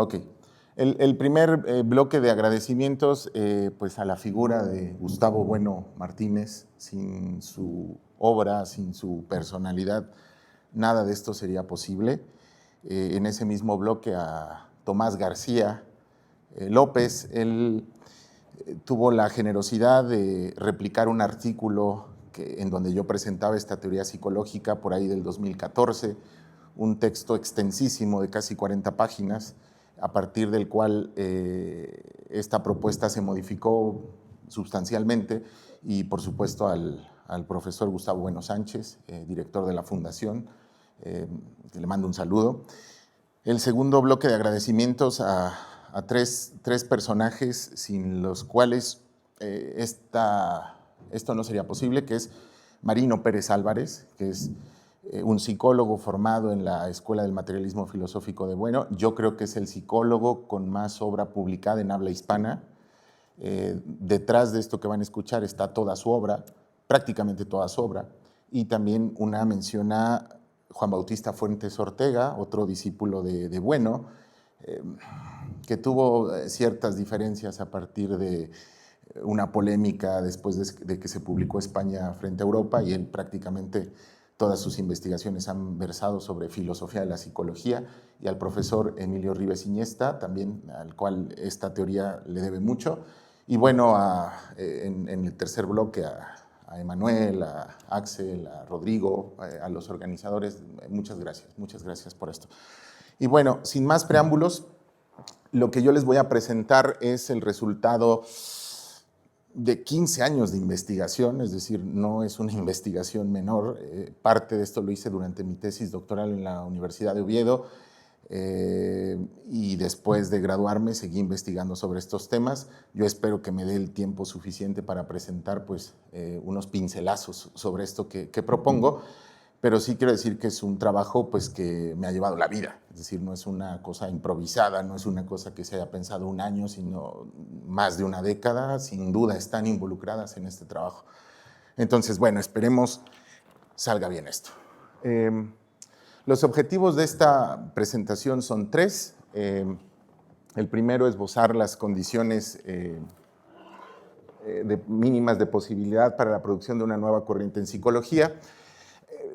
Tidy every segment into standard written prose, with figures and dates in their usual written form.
Ok. El primer bloque de agradecimientos pues a la figura de Gustavo Bueno Martínez. Sin su obra, sin su personalidad, nada de esto sería posible. En ese mismo bloque a Tomás García López. Él tuvo la generosidad de replicar un artículo en donde yo presentaba esta teoría psicológica por ahí del 2014, un texto extensísimo de casi 40 páginas, a partir del cual esta propuesta se modificó sustancialmente, y por supuesto al profesor Gustavo Bueno Sánchez, director de la Fundación, que le mando un saludo. El segundo bloque de agradecimientos a tres personajes sin los cuales esto no sería posible, que es Marino Pérez Álvarez, que es un psicólogo formado en la Escuela del Materialismo Filosófico de Bueno. Yo creo que es el psicólogo con más obra publicada en habla hispana. Detrás de esto que van a escuchar está toda su obra, prácticamente toda su obra, y también una mención a Juan Bautista Fuentes Ortega, otro discípulo de Bueno, que tuvo ciertas diferencias a partir de una polémica después de que se publicó España frente a Europa, y él prácticamente todas sus investigaciones han versado sobre filosofía de la psicología, y al profesor Emilio Ribes Iniesta, también al cual esta teoría le debe mucho. Y bueno, en el tercer bloque a Emanuel, a Axel, a Rodrigo, a los organizadores, muchas gracias por esto. Y bueno, sin más preámbulos, lo que yo les voy a presentar es el resultado de 15 años de investigación, es decir, no es una investigación menor. Parte de esto lo hice durante mi tesis doctoral en la Universidad de Oviedo, y después de graduarme seguí investigando sobre estos temas. Yo espero que me dé el tiempo suficiente para presentar pues, unos pincelazos sobre esto que propongo, pero sí quiero decir que es un trabajo pues, que me ha llevado la vida. Es decir, no es una cosa improvisada, no es una cosa que se haya pensado un año, sino más de una década. Sin duda están involucradas en este trabajo. Entonces, bueno, esperemos salga bien esto. Los objetivos de esta presentación son tres. El primero, esbozar las condiciones mínimas de posibilidad para la producción de una nueva corriente en psicología.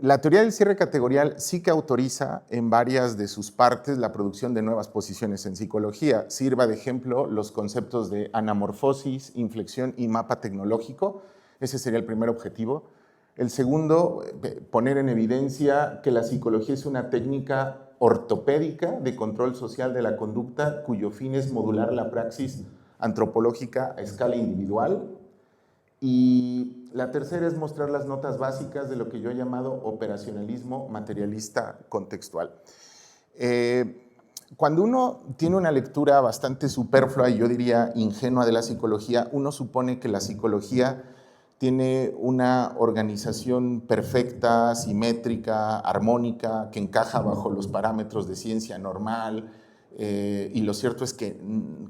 La teoría del cierre categorial sí que autoriza en varias de sus partes la producción de nuevas posiciones en psicología. Sirva de ejemplo los conceptos de anamorfosis, inflexión y mapa tecnológico. Ese sería el primer objetivo. El segundo, poner en evidencia que la psicología es una técnica ortopédica de control social de la conducta, cuyo fin es modular la praxis antropológica a escala individual. Y la tercera es mostrar las notas básicas de lo que yo he llamado operacionalismo materialista contextual. Cuando uno tiene una lectura bastante superflua y yo diría ingenua de la psicología, uno supone que la psicología tiene una organización perfecta, simétrica, armónica, que encaja bajo los parámetros de ciencia normal, y lo cierto es que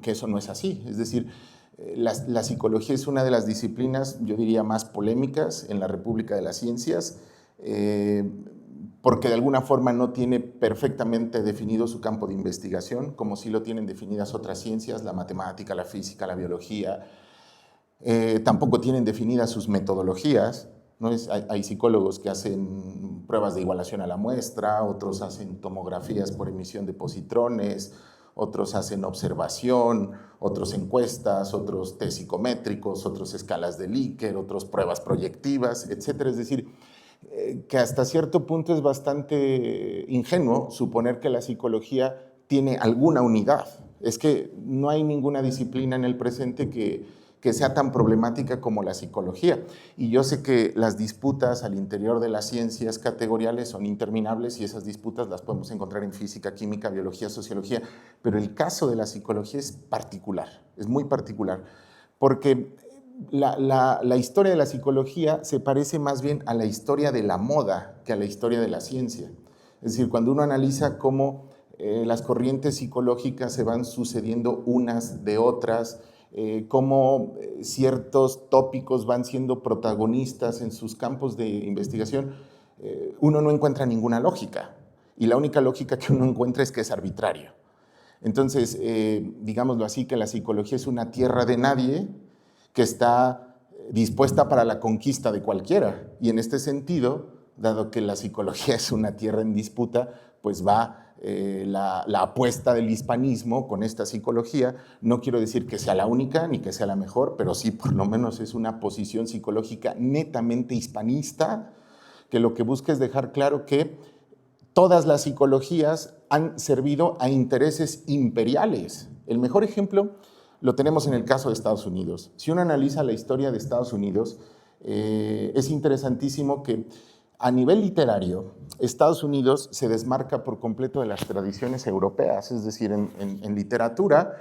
eso no es así. Es decir, la psicología es una de las disciplinas, yo diría, más polémicas en la República de las Ciencias, porque de alguna forma no tiene perfectamente definido su campo de investigación, como sí lo tienen definidas otras ciencias, la matemática, la física, la biología. Tampoco tienen definidas sus metodologías, ¿no? Hay psicólogos que hacen pruebas de igualación a la muestra, otros hacen tomografías por emisión de positrones, otros hacen observación, otros encuestas, otros test psicométricos, otros escalas de Likert, otros pruebas proyectivas, etc. Es decir, que hasta cierto punto es bastante ingenuo suponer que la psicología tiene alguna unidad. Es que no hay ninguna disciplina en el presente que sea tan problemática como la psicología. Y yo sé que las disputas al interior de las ciencias categoriales son interminables, y esas disputas las podemos encontrar en física, química, biología, sociología, pero el caso de la psicología es particular, es muy particular, porque la historia de la psicología se parece más bien a la historia de la moda que a la historia de la ciencia. Es decir, cuando uno analiza cómo las corrientes psicológicas se van sucediendo unas de otras, cómo ciertos tópicos van siendo protagonistas en sus campos de investigación, uno no encuentra ninguna lógica, y la única lógica que uno encuentra es que es arbitrario. Entonces, digámoslo así, que la psicología es una tierra de nadie que está dispuesta para la conquista de cualquiera. Y en este sentido, dado que la psicología es una tierra en disputa, pues va la apuesta del hispanismo con esta psicología. No quiero decir que sea la única ni que sea la mejor, pero sí por lo menos es una posición psicológica netamente hispanista, que lo que busca es dejar claro que todas las psicologías han servido a intereses imperiales. El mejor ejemplo lo tenemos en el caso de Estados Unidos. Si uno analiza la historia de Estados Unidos, es interesantísimo que a nivel literario, Estados Unidos se desmarca por completo de las tradiciones europeas, es decir, en literatura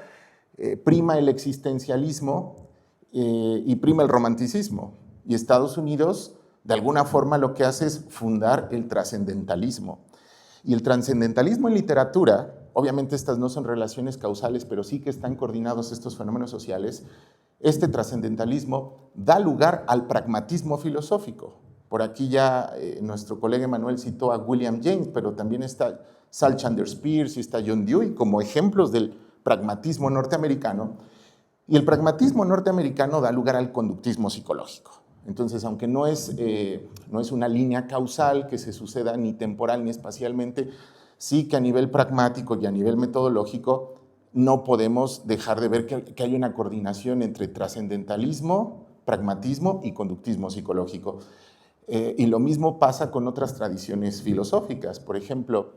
prima el existencialismo y prima el romanticismo. Y Estados Unidos, de alguna forma, lo que hace es fundar el trascendentalismo. Y el trascendentalismo en literatura, obviamente estas no son relaciones causales, pero sí que están coordinados estos fenómenos sociales, este trascendentalismo da lugar al pragmatismo filosófico. Por aquí ya nuestro colega Emanuel citó a William James, pero también está Sal Chandler Peirce y está John Dewey como ejemplos del pragmatismo norteamericano. Y el pragmatismo norteamericano da lugar al conductismo psicológico. Entonces, aunque no es una línea causal que se suceda ni temporal ni espacialmente, sí que a nivel pragmático y a nivel metodológico no podemos dejar de ver que hay una coordinación entre trascendentalismo, pragmatismo y conductismo psicológico. Y lo mismo pasa con otras tradiciones filosóficas. Por ejemplo,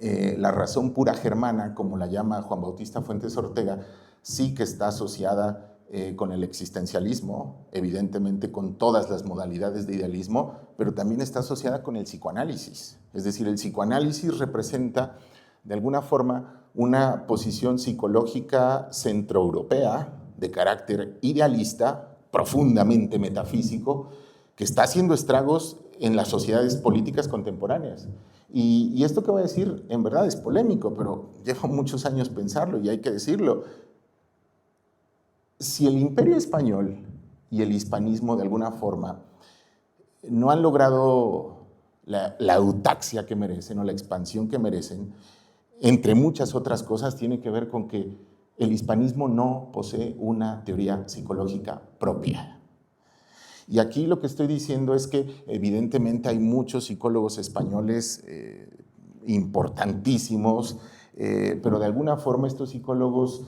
la razón pura germana, como la llama Juan Bautista Fuentes Ortega, sí que está asociada con el existencialismo, evidentemente con todas las modalidades de idealismo, pero también está asociada con el psicoanálisis. Es decir, el psicoanálisis representa, de alguna forma, una posición psicológica centroeuropea de carácter idealista, profundamente metafísico, que está haciendo estragos en las sociedades políticas contemporáneas. Y esto que voy a decir, en verdad es polémico, pero llevo muchos años pensarlo y hay que decirlo. Si el imperio español y el hispanismo de alguna forma no han logrado la eutaxia que merecen o la expansión que merecen, entre muchas otras cosas tiene que ver con que el hispanismo no posee una teoría psicológica propia. Y aquí lo que estoy diciendo es que evidentemente hay muchos psicólogos españoles importantísimos, pero de alguna forma estos psicólogos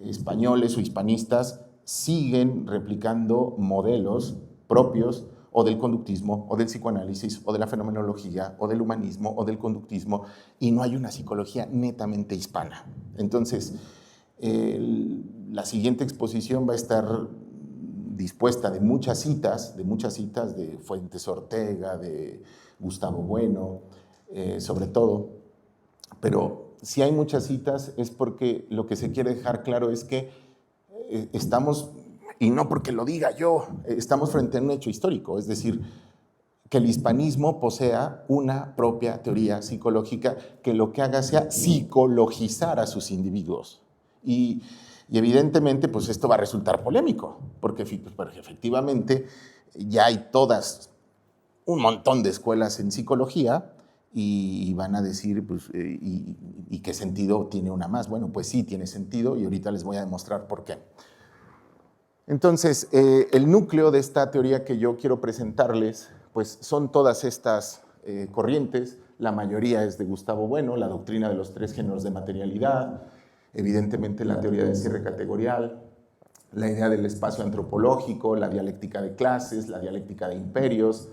españoles o hispanistas siguen replicando modelos propios o del conductismo, o del psicoanálisis, o de la fenomenología, o del humanismo, o del conductismo, y no hay una psicología netamente hispana. Entonces, la siguiente exposición va a estar dispuesta de muchas citas de Fuentes Ortega, de Gustavo Bueno, sobre todo, pero si hay muchas citas es porque lo que se quiere dejar claro es que estamos, y no porque lo diga yo, estamos frente a un hecho histórico, es decir, que el hispanismo posea una propia teoría psicológica que lo que haga sea psicologizar a sus individuos. Y evidentemente, pues esto va a resultar polémico, porque efectivamente ya hay un montón de escuelas en psicología y van a decir, pues, ¿y qué sentido tiene una más? Bueno, pues sí, tiene sentido y ahorita les voy a demostrar por qué. Entonces, el núcleo de esta teoría que yo quiero presentarles, pues son todas estas corrientes, la mayoría es de Gustavo Bueno, la doctrina de los 3 géneros de materialidad, evidentemente la teoría del cierre categorial, la idea del espacio antropológico, la dialéctica de clases, la dialéctica de imperios,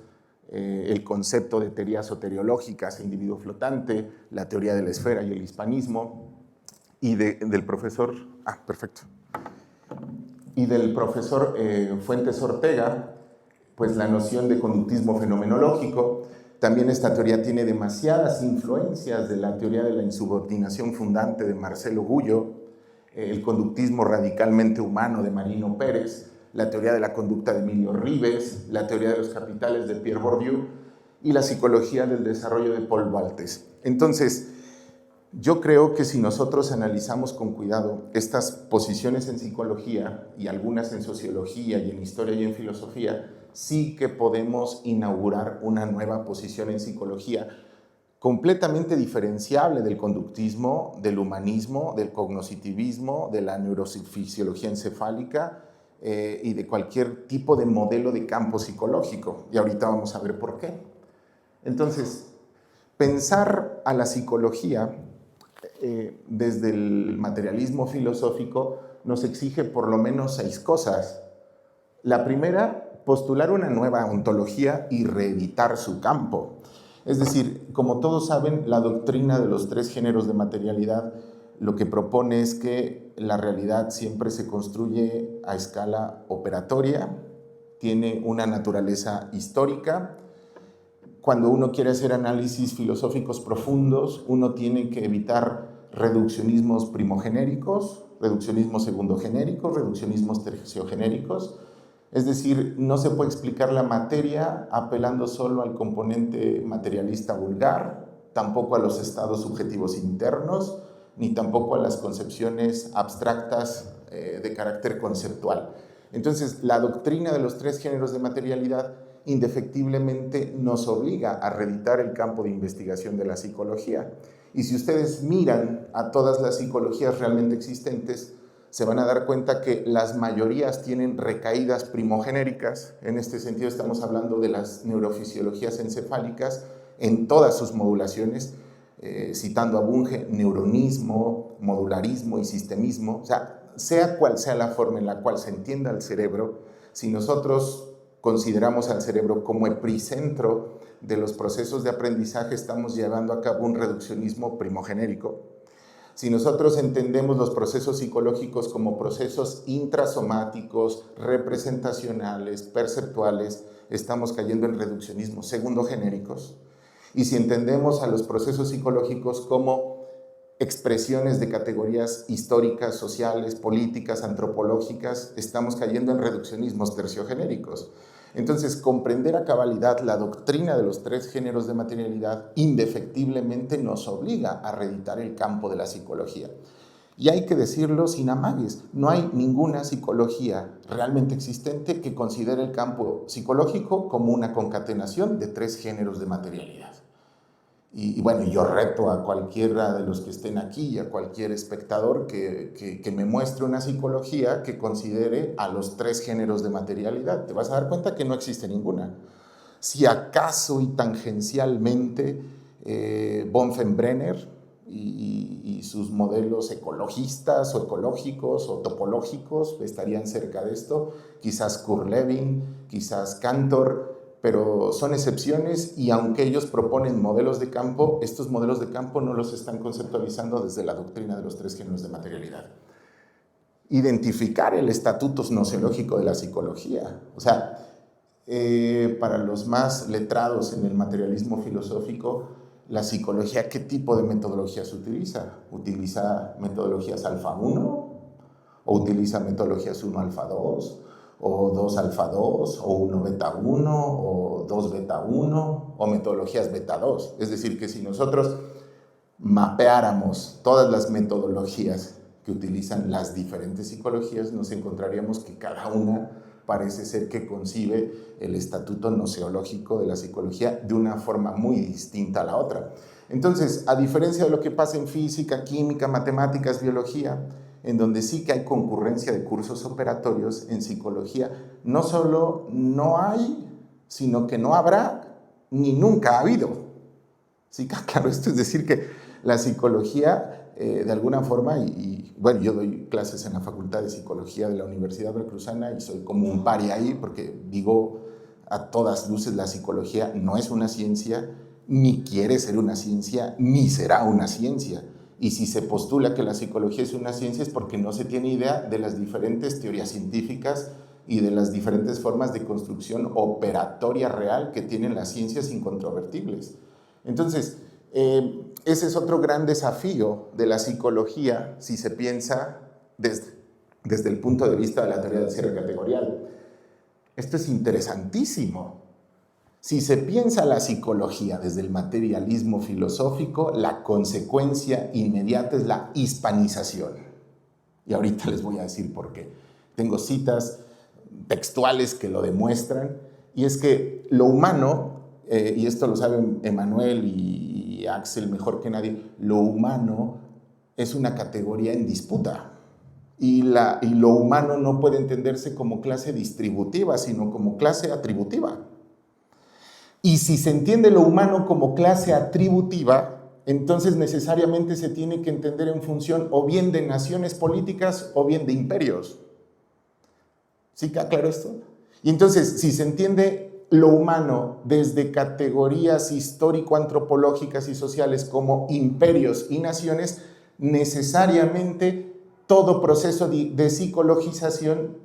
el concepto de teorías soteriológicas e individuo flotante, la teoría de la esfera y el hispanismo, y del profesor, Fuentes Ortega, pues la noción de conductismo fenomenológico. También esta teoría tiene demasiadas influencias de la teoría de la insubordinación fundante de Marcelo Gullo, el conductismo radicalmente humano de Marino Pérez, la teoría de la conducta de Emilio Rives, la teoría de los capitales de Pierre Bourdieu y la psicología del desarrollo de Paul Waltz. Entonces, yo creo que si nosotros analizamos con cuidado estas posiciones en psicología y algunas en sociología y en historia y en filosofía, sí que podemos inaugurar una nueva posición en psicología completamente diferenciable del conductismo, del humanismo, del cognoscitivismo, de la neurofisiología encefálica y de cualquier tipo de modelo de campo psicológico. Y ahorita vamos a ver por qué. Entonces, pensar a la psicología desde el materialismo filosófico nos exige por lo menos 6 cosas. La primera, postular una nueva ontología y reeditar su campo. Es decir, como todos saben, la doctrina de los 3 géneros de materialidad lo que propone es que la realidad siempre se construye a escala operatoria, tiene una naturaleza histórica. Cuando uno quiere hacer análisis filosóficos profundos, uno tiene que evitar reduccionismos primogenéricos, reduccionismos segundogenéricos, reduccionismos terciogenéricos. Es decir, no se puede explicar la materia apelando solo al componente materialista vulgar, tampoco a los estados subjetivos internos, ni tampoco a las concepciones abstractas de carácter conceptual. Entonces, la doctrina de los 3 géneros de materialidad indefectiblemente nos obliga a reeditar el campo de investigación de la psicología. Y si ustedes miran a todas las psicologías realmente existentes, se van a dar cuenta que las mayorías tienen recaídas primogenéricas. En este sentido estamos hablando de las neurofisiologías encefálicas en todas sus modulaciones, citando a Bunge, neuronismo, modularismo y sistemismo. O sea cual sea la forma en la cual se entienda el cerebro, si nosotros consideramos al cerebro como epicentro de los procesos de aprendizaje, estamos llevando a cabo un reduccionismo primogenérico. Si nosotros entendemos los procesos psicológicos como procesos intrasomáticos, representacionales, perceptuales, estamos cayendo en reduccionismos segundogenéricos. Y si entendemos a los procesos psicológicos como expresiones de categorías históricas, sociales, políticas, antropológicas, estamos cayendo en reduccionismos terciogenéricos. Entonces, comprender a cabalidad la doctrina de los 3 géneros de materialidad indefectiblemente nos obliga a reeditar el campo de la psicología. Y hay que decirlo sin amagues, no hay ninguna psicología realmente existente que considere el campo psicológico como una concatenación de 3 géneros de materialidad. Y bueno, yo reto a cualquiera de los que estén aquí y a cualquier espectador que me muestre una psicología que considere a los 3 géneros de materialidad. Te vas a dar cuenta que no existe ninguna. Si acaso y tangencialmente Bonfenbrenner y sus modelos ecologistas o ecológicos o topológicos estarían cerca de esto, quizás Kurt Lewin, quizás Cantor, pero son excepciones y aunque ellos proponen modelos de campo, estos modelos de campo no los están conceptualizando desde la doctrina de los 3 géneros de materialidad. Identificar el estatuto gnoseológico de la psicología. O sea, para los más letrados en el materialismo filosófico, la psicología, ¿qué tipo de metodologías utiliza? ¿Utiliza metodologías alfa 1? ¿O utiliza metodologías 1 alfa 2? ¿O 2 alfa 2? ¿O 1 beta 1? ¿O 2 beta 1? ¿O metodologías beta 2? Es decir, que si nosotros mapeáramos todas las metodologías que utilizan las diferentes psicologías, nos encontraríamos que cada una parece ser que concibe el estatuto gnoseológico de la psicología de una forma muy distinta a la otra. Entonces, a diferencia de lo que pasa en física, química, matemáticas, biología, en donde sí que hay concurrencia de cursos operatorios, en psicología no solo no hay, sino que no habrá ni nunca ha habido. Sí, claro, esto es decir que la psicología, de alguna forma, bueno, yo doy clases en la Facultad de Psicología de la Universidad Veracruzana y soy como un paria ahí porque digo a todas luces la psicología no es una ciencia, ni quiere ser una ciencia, ni será una ciencia. Y si se postula que la psicología es una ciencia es porque no se tiene idea de las diferentes teorías científicas y de las diferentes formas de construcción operatoria real que tienen las ciencias incontrovertibles. Entonces, ese es otro gran desafío de la psicología si se piensa desde el punto de vista de la teoría del cierre categorial. Esto es interesantísimo. Si se piensa la psicología desde el materialismo filosófico, la consecuencia inmediata es la hispanización. Y ahorita les voy a decir por qué. Tengo citas textuales que lo demuestran, y es que lo humano, y esto lo saben Emmanuel y y Axel mejor que nadie, lo humano es una categoría en disputa. Y lo humano no puede entenderse como clase distributiva, sino como clase atributiva. Y si se entiende lo humano como clase atributiva, entonces necesariamente se tiene que entender en función o bien de naciones políticas o bien de imperios. ¿Sí queda claro esto? Y entonces, si se entiende lo humano desde categorías histórico-antropológicas y sociales como imperios y naciones, necesariamente todo proceso de psicologización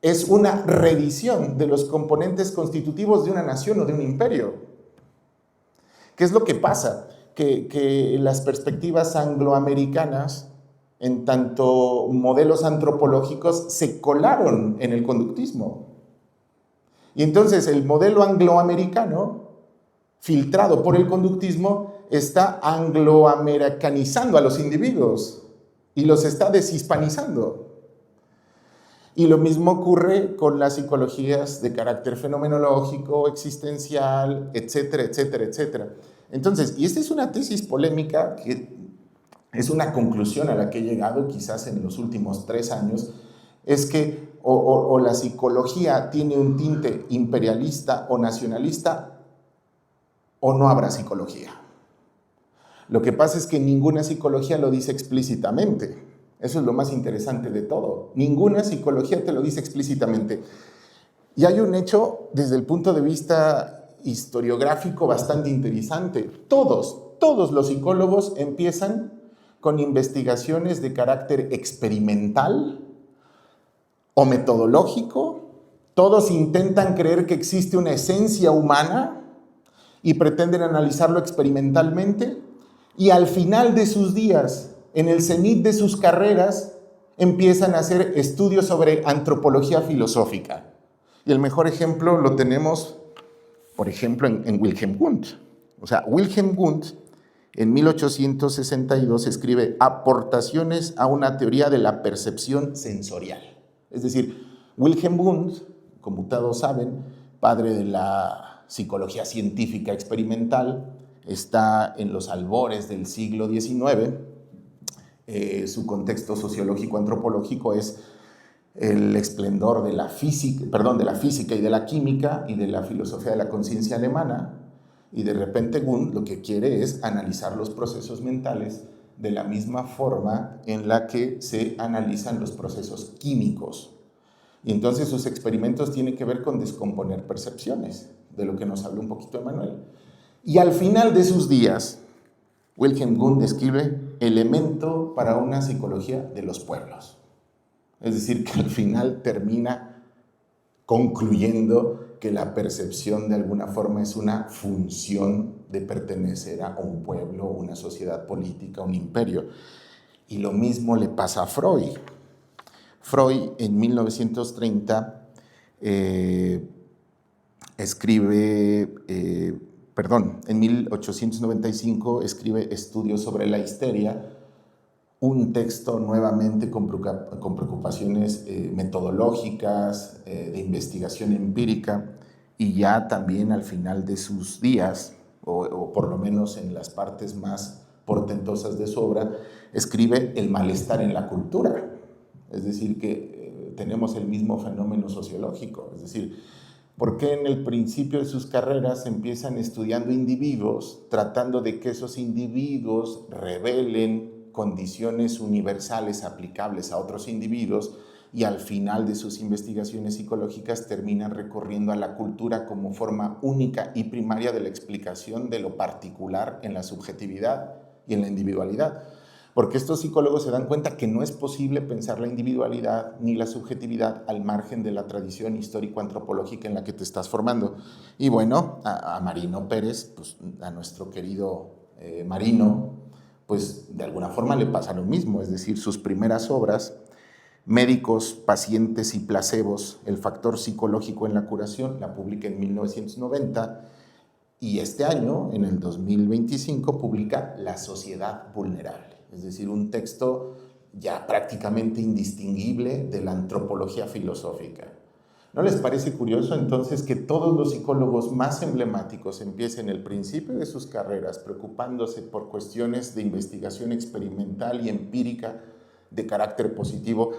es una revisión de los componentes constitutivos de una nación o de un imperio. ¿Qué es lo que pasa? Que las perspectivas angloamericanas, en tanto modelos antropológicos, se colaron en el conductismo. Y entonces el modelo angloamericano, filtrado por el conductismo, está angloamericanizando a los individuos y los está deshispanizando. Y lo mismo ocurre con las psicologías de carácter fenomenológico, existencial, etcétera, etcétera, etcétera. Entonces, y esta es una tesis polémica que es una conclusión a la que he llegado quizás en los últimos 3 años, es que o la psicología tiene un tinte imperialista o nacionalista o no habrá psicología. Lo que pasa es que ninguna psicología lo dice explícitamente. Eso es lo más interesante de todo. Ninguna psicología te lo dice explícitamente. Y hay un hecho desde el punto de vista historiográfico bastante interesante. Todos los psicólogos empiezan con investigaciones de carácter experimental o metodológico. Todos intentan creer que existe una esencia humana y pretenden analizarlo experimentalmente. Y al final de sus días, en el cenit de sus carreras, empiezan a hacer estudios sobre antropología filosófica. Y el mejor ejemplo lo tenemos, por ejemplo, en Wilhelm Wundt. O sea, Wilhelm Wundt, en 1862, escribe Aportaciones a una teoría de la percepción sensorial. Es decir, Wilhelm Wundt, como todos saben, padre de la psicología científica experimental, está en los albores del siglo XIX. Su contexto sociológico-antropológico es el esplendor de la física y de la química y de la filosofía de la conciencia alemana, y de repente Wundt lo que quiere es analizar los procesos mentales de la misma forma en la que se analizan los procesos químicos. Y entonces sus experimentos tienen que ver con descomponer percepciones, de lo que nos habló un poquito Emanuel. Y al final de sus días, Wilhelm Wundt escribe Elemento para una psicología de los pueblos. Es decir, que al final termina concluyendo que la percepción de alguna forma es una función de pertenecer a un pueblo, una sociedad política, un imperio. Y lo mismo le pasa a Freud. Freud en 1930 en 1895 escribe Estudios sobre la histeria, un texto nuevamente con preocupaciones metodológicas, de investigación empírica, y ya también al final de sus días, o por lo menos en las partes más portentosas de su obra, escribe El malestar en la cultura. Es decir, que tenemos el mismo fenómeno sociológico. Es decir, ¿por qué en el principio de sus carreras empiezan estudiando individuos, tratando de que esos individuos revelen condiciones universales aplicables a otros individuos, y al final de sus investigaciones psicológicas terminan recurriendo a la cultura como forma única y primaria de la explicación de lo particular en la subjetividad y en la individualidad? Porque estos psicólogos se dan cuenta que no es posible pensar la individualidad ni la subjetividad al margen de la tradición histórico-antropológica en la que te estás formando. Y bueno, a Marino Pérez, pues, a nuestro querido Marino, pues de alguna forma le pasa lo mismo. Es decir, sus primeras obras, Médicos, Pacientes y Placebos, el factor psicológico en la curación, la publica en 1990, y este año, en el 2025, publica La sociedad vulnerable. Es decir, un texto ya prácticamente indistinguible de la antropología filosófica. ¿No les parece curioso entonces que todos los psicólogos más emblemáticos empiecen el principio de sus carreras preocupándose por cuestiones de investigación experimental y empírica de carácter positivo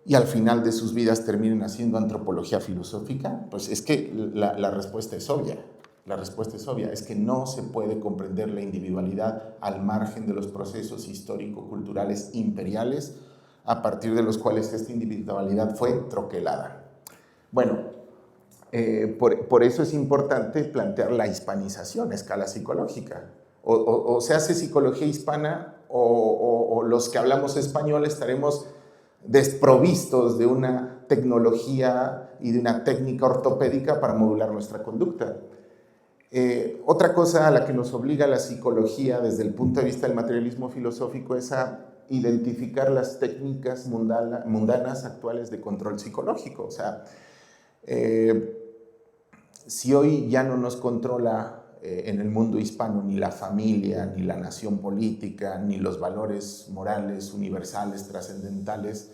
y al final de sus vidas terminen haciendo antropología filosófica? Pues es que la respuesta es obvia. La respuesta es obvia, es que no se puede comprender la individualidad al margen de los procesos histórico-culturales imperiales a partir de los cuales esta individualidad fue troquelada. Bueno, por eso es importante plantear la hispanización a escala psicológica. O se hace psicología hispana o los que hablamos español estaremos desprovistos de una tecnología y de una técnica ortopédica para modular nuestra conducta. Otra cosa a la que nos obliga la psicología desde el punto de vista del materialismo filosófico es a identificar las técnicas mundanas actuales de control psicológico. O sea, si hoy ya no nos controla en el mundo hispano ni la familia, ni la nación política, ni los valores morales universales, trascendentales,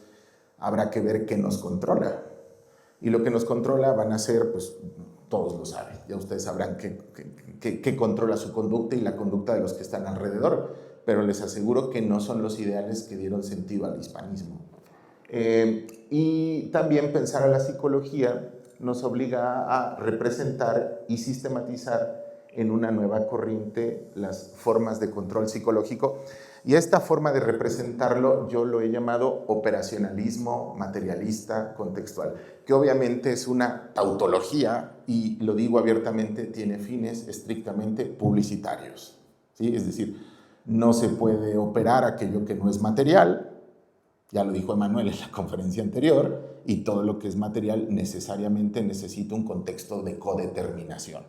habrá que ver qué nos controla. Y lo que nos controla van a ser, pues, todos lo saben, ya ustedes sabrán qué controla su conducta y la conducta de los que están alrededor, pero les aseguro que no son los ideales que dieron sentido al hispanismo. Y también pensar a la psicología nos obliga a representar y sistematizar en una nueva corriente las formas de control psicológico, y esta forma de representarlo yo lo he llamado operacionalismo materialista contextual, que obviamente es una tautología y, lo digo abiertamente, tiene fines estrictamente publicitarios, ¿sí? Es decir, no se puede operar aquello que no es material, ya lo dijo Emmanuel en la conferencia anterior, y todo lo que es material necesariamente necesita un contexto de codeterminación.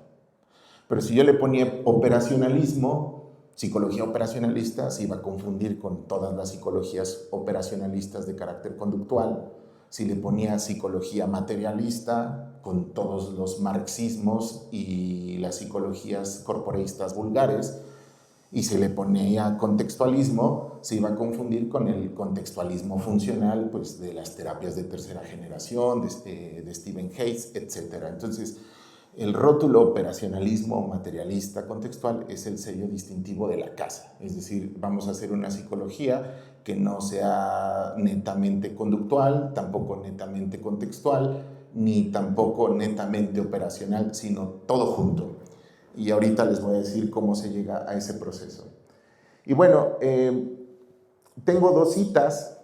Pero si yo le ponía operacionalismo, psicología operacionalista, se iba a confundir con todas las psicologías operacionalistas de carácter conductual. Si le ponía psicología materialista, con todos los marxismos y las psicologías corporeístas vulgares, y se le ponía contextualismo, se iba a confundir con el contextualismo funcional, pues, de las terapias de tercera generación, de Stephen Hayes, etc. Entonces, el rótulo operacionalismo materialista contextual es el sello distintivo de la casa. Es decir, vamos a hacer una psicología que no sea netamente conductual, tampoco netamente contextual, ni tampoco netamente operacional, sino todo junto. Y ahorita les voy a decir cómo se llega a ese proceso. Y bueno, tengo dos citas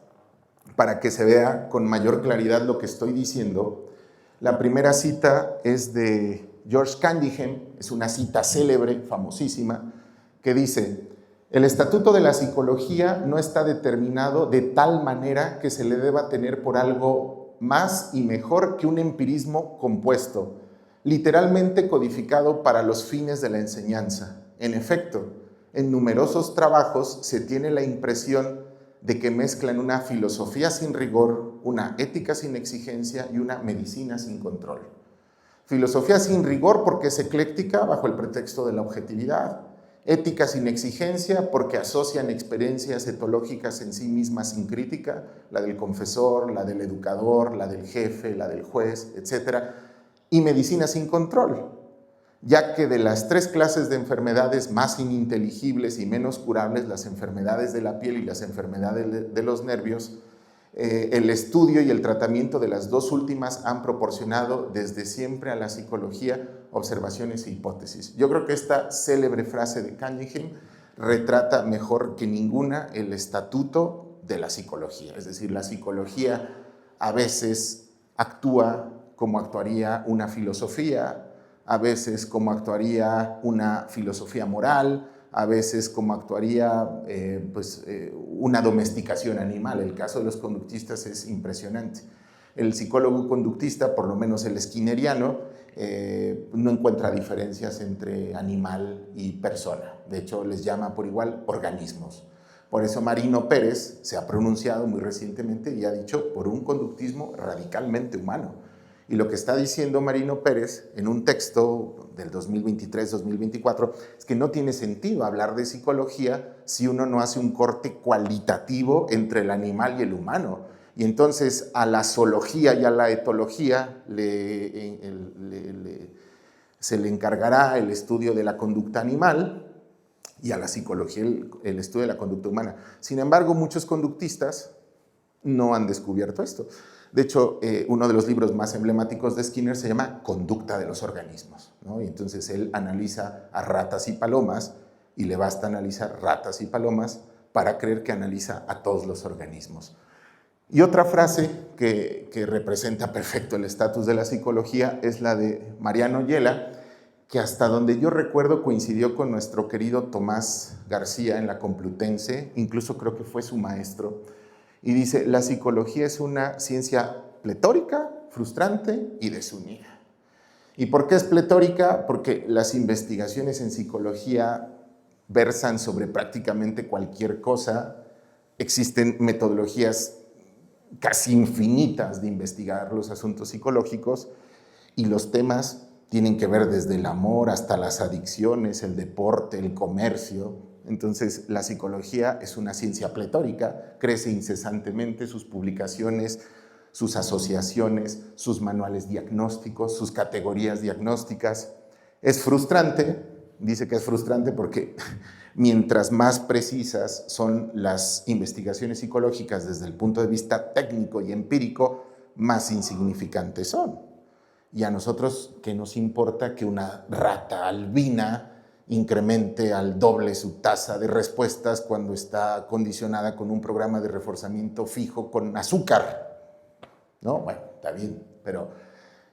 para que se vea con mayor claridad lo que estoy diciendo. La primera cita es de George Candihem, es una cita célebre, famosísima, que dice: el estatuto de la psicología no está determinado de tal manera que se le deba tener por algo más y mejor que un empirismo compuesto, literalmente codificado para los fines de la enseñanza. En efecto, en numerosos trabajos se tiene la impresión de que mezclan una filosofía sin rigor, una ética sin exigencia y una medicina sin control. Filosofía sin rigor porque es ecléctica bajo el pretexto de la objetividad. Ética sin exigencia porque asocian experiencias etológicas en sí mismas sin crítica, la del confesor, la del educador, la del jefe, la del juez, etc. Y medicina sin control, ya que de las tres clases de enfermedades más ininteligibles y menos curables, las enfermedades de la piel y las enfermedades de los nervios, el estudio y el tratamiento de las dos últimas han proporcionado desde siempre a la psicología observaciones e hipótesis. Yo creo que esta célebre frase de Candihem retrata mejor que ninguna el estatuto de la psicología. Es decir, la psicología a veces actúa como actuaría una filosofía, a veces como actuaría una filosofía moral, a veces como actuaría una domesticación animal. El caso de los conductistas es impresionante. El psicólogo conductista, por lo menos el skinneriano, no encuentra diferencias entre animal y persona. De hecho, les llama por igual organismos. Por eso Marino Pérez se ha pronunciado muy recientemente y ha dicho por un conductismo radicalmente humano. Y lo que está diciendo Marino Pérez en un texto del 2023-2024 es que no tiene sentido hablar de psicología si uno no hace un corte cualitativo entre el animal y el humano. Y entonces a la zoología y a la etología se le encargará el estudio de la conducta animal y a la psicología el estudio de la conducta humana. Sin embargo, muchos conductistas no han descubierto esto. De hecho, uno de los libros más emblemáticos de Skinner se llama Conducta de los organismos, ¿no? Y entonces él analiza a ratas y palomas y le basta analizar ratas y palomas para creer que analiza a todos los organismos. Y otra frase que representa perfecto el estatus de la psicología es la de Mariano Yela, que hasta donde yo recuerdo coincidió con nuestro querido Tomás García en la Complutense, incluso creo que fue su maestro, y dice: la psicología es una ciencia pletórica, frustrante y desunida. ¿Y por qué es pletórica? Porque las investigaciones en psicología versan sobre prácticamente cualquier cosa, existen metodologías casi infinitas de investigar los asuntos psicológicos y los temas tienen que ver desde el amor hasta las adicciones, el deporte, el comercio. Entonces, la psicología es una ciencia pletórica, crece incesantemente, sus publicaciones, sus asociaciones, sus manuales diagnósticos, sus categorías diagnósticas. Es frustrante, dice que es frustrante porque mientras más precisas son las investigaciones psicológicas desde el punto de vista técnico y empírico, más insignificantes son. Y a nosotros, ¿qué nos importa que una rata albina incremente al doble su tasa de respuestas cuando está condicionada con un programa de reforzamiento fijo con azúcar? ¿No? Bueno, está bien, pero...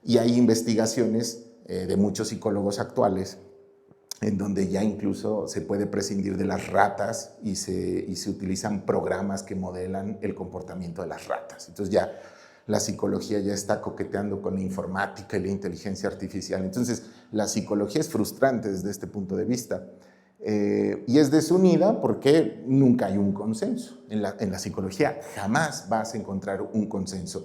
Y hay investigaciones de muchos psicólogos actuales en donde ya incluso se puede prescindir de las ratas y se utilizan programas que modelan el comportamiento de las ratas. Entonces ya la psicología ya está coqueteando con la informática y la inteligencia artificial. Entonces la psicología es frustrante desde este punto de vista. Y es desunida porque nunca hay un consenso. En la psicología jamás vas a encontrar un consenso.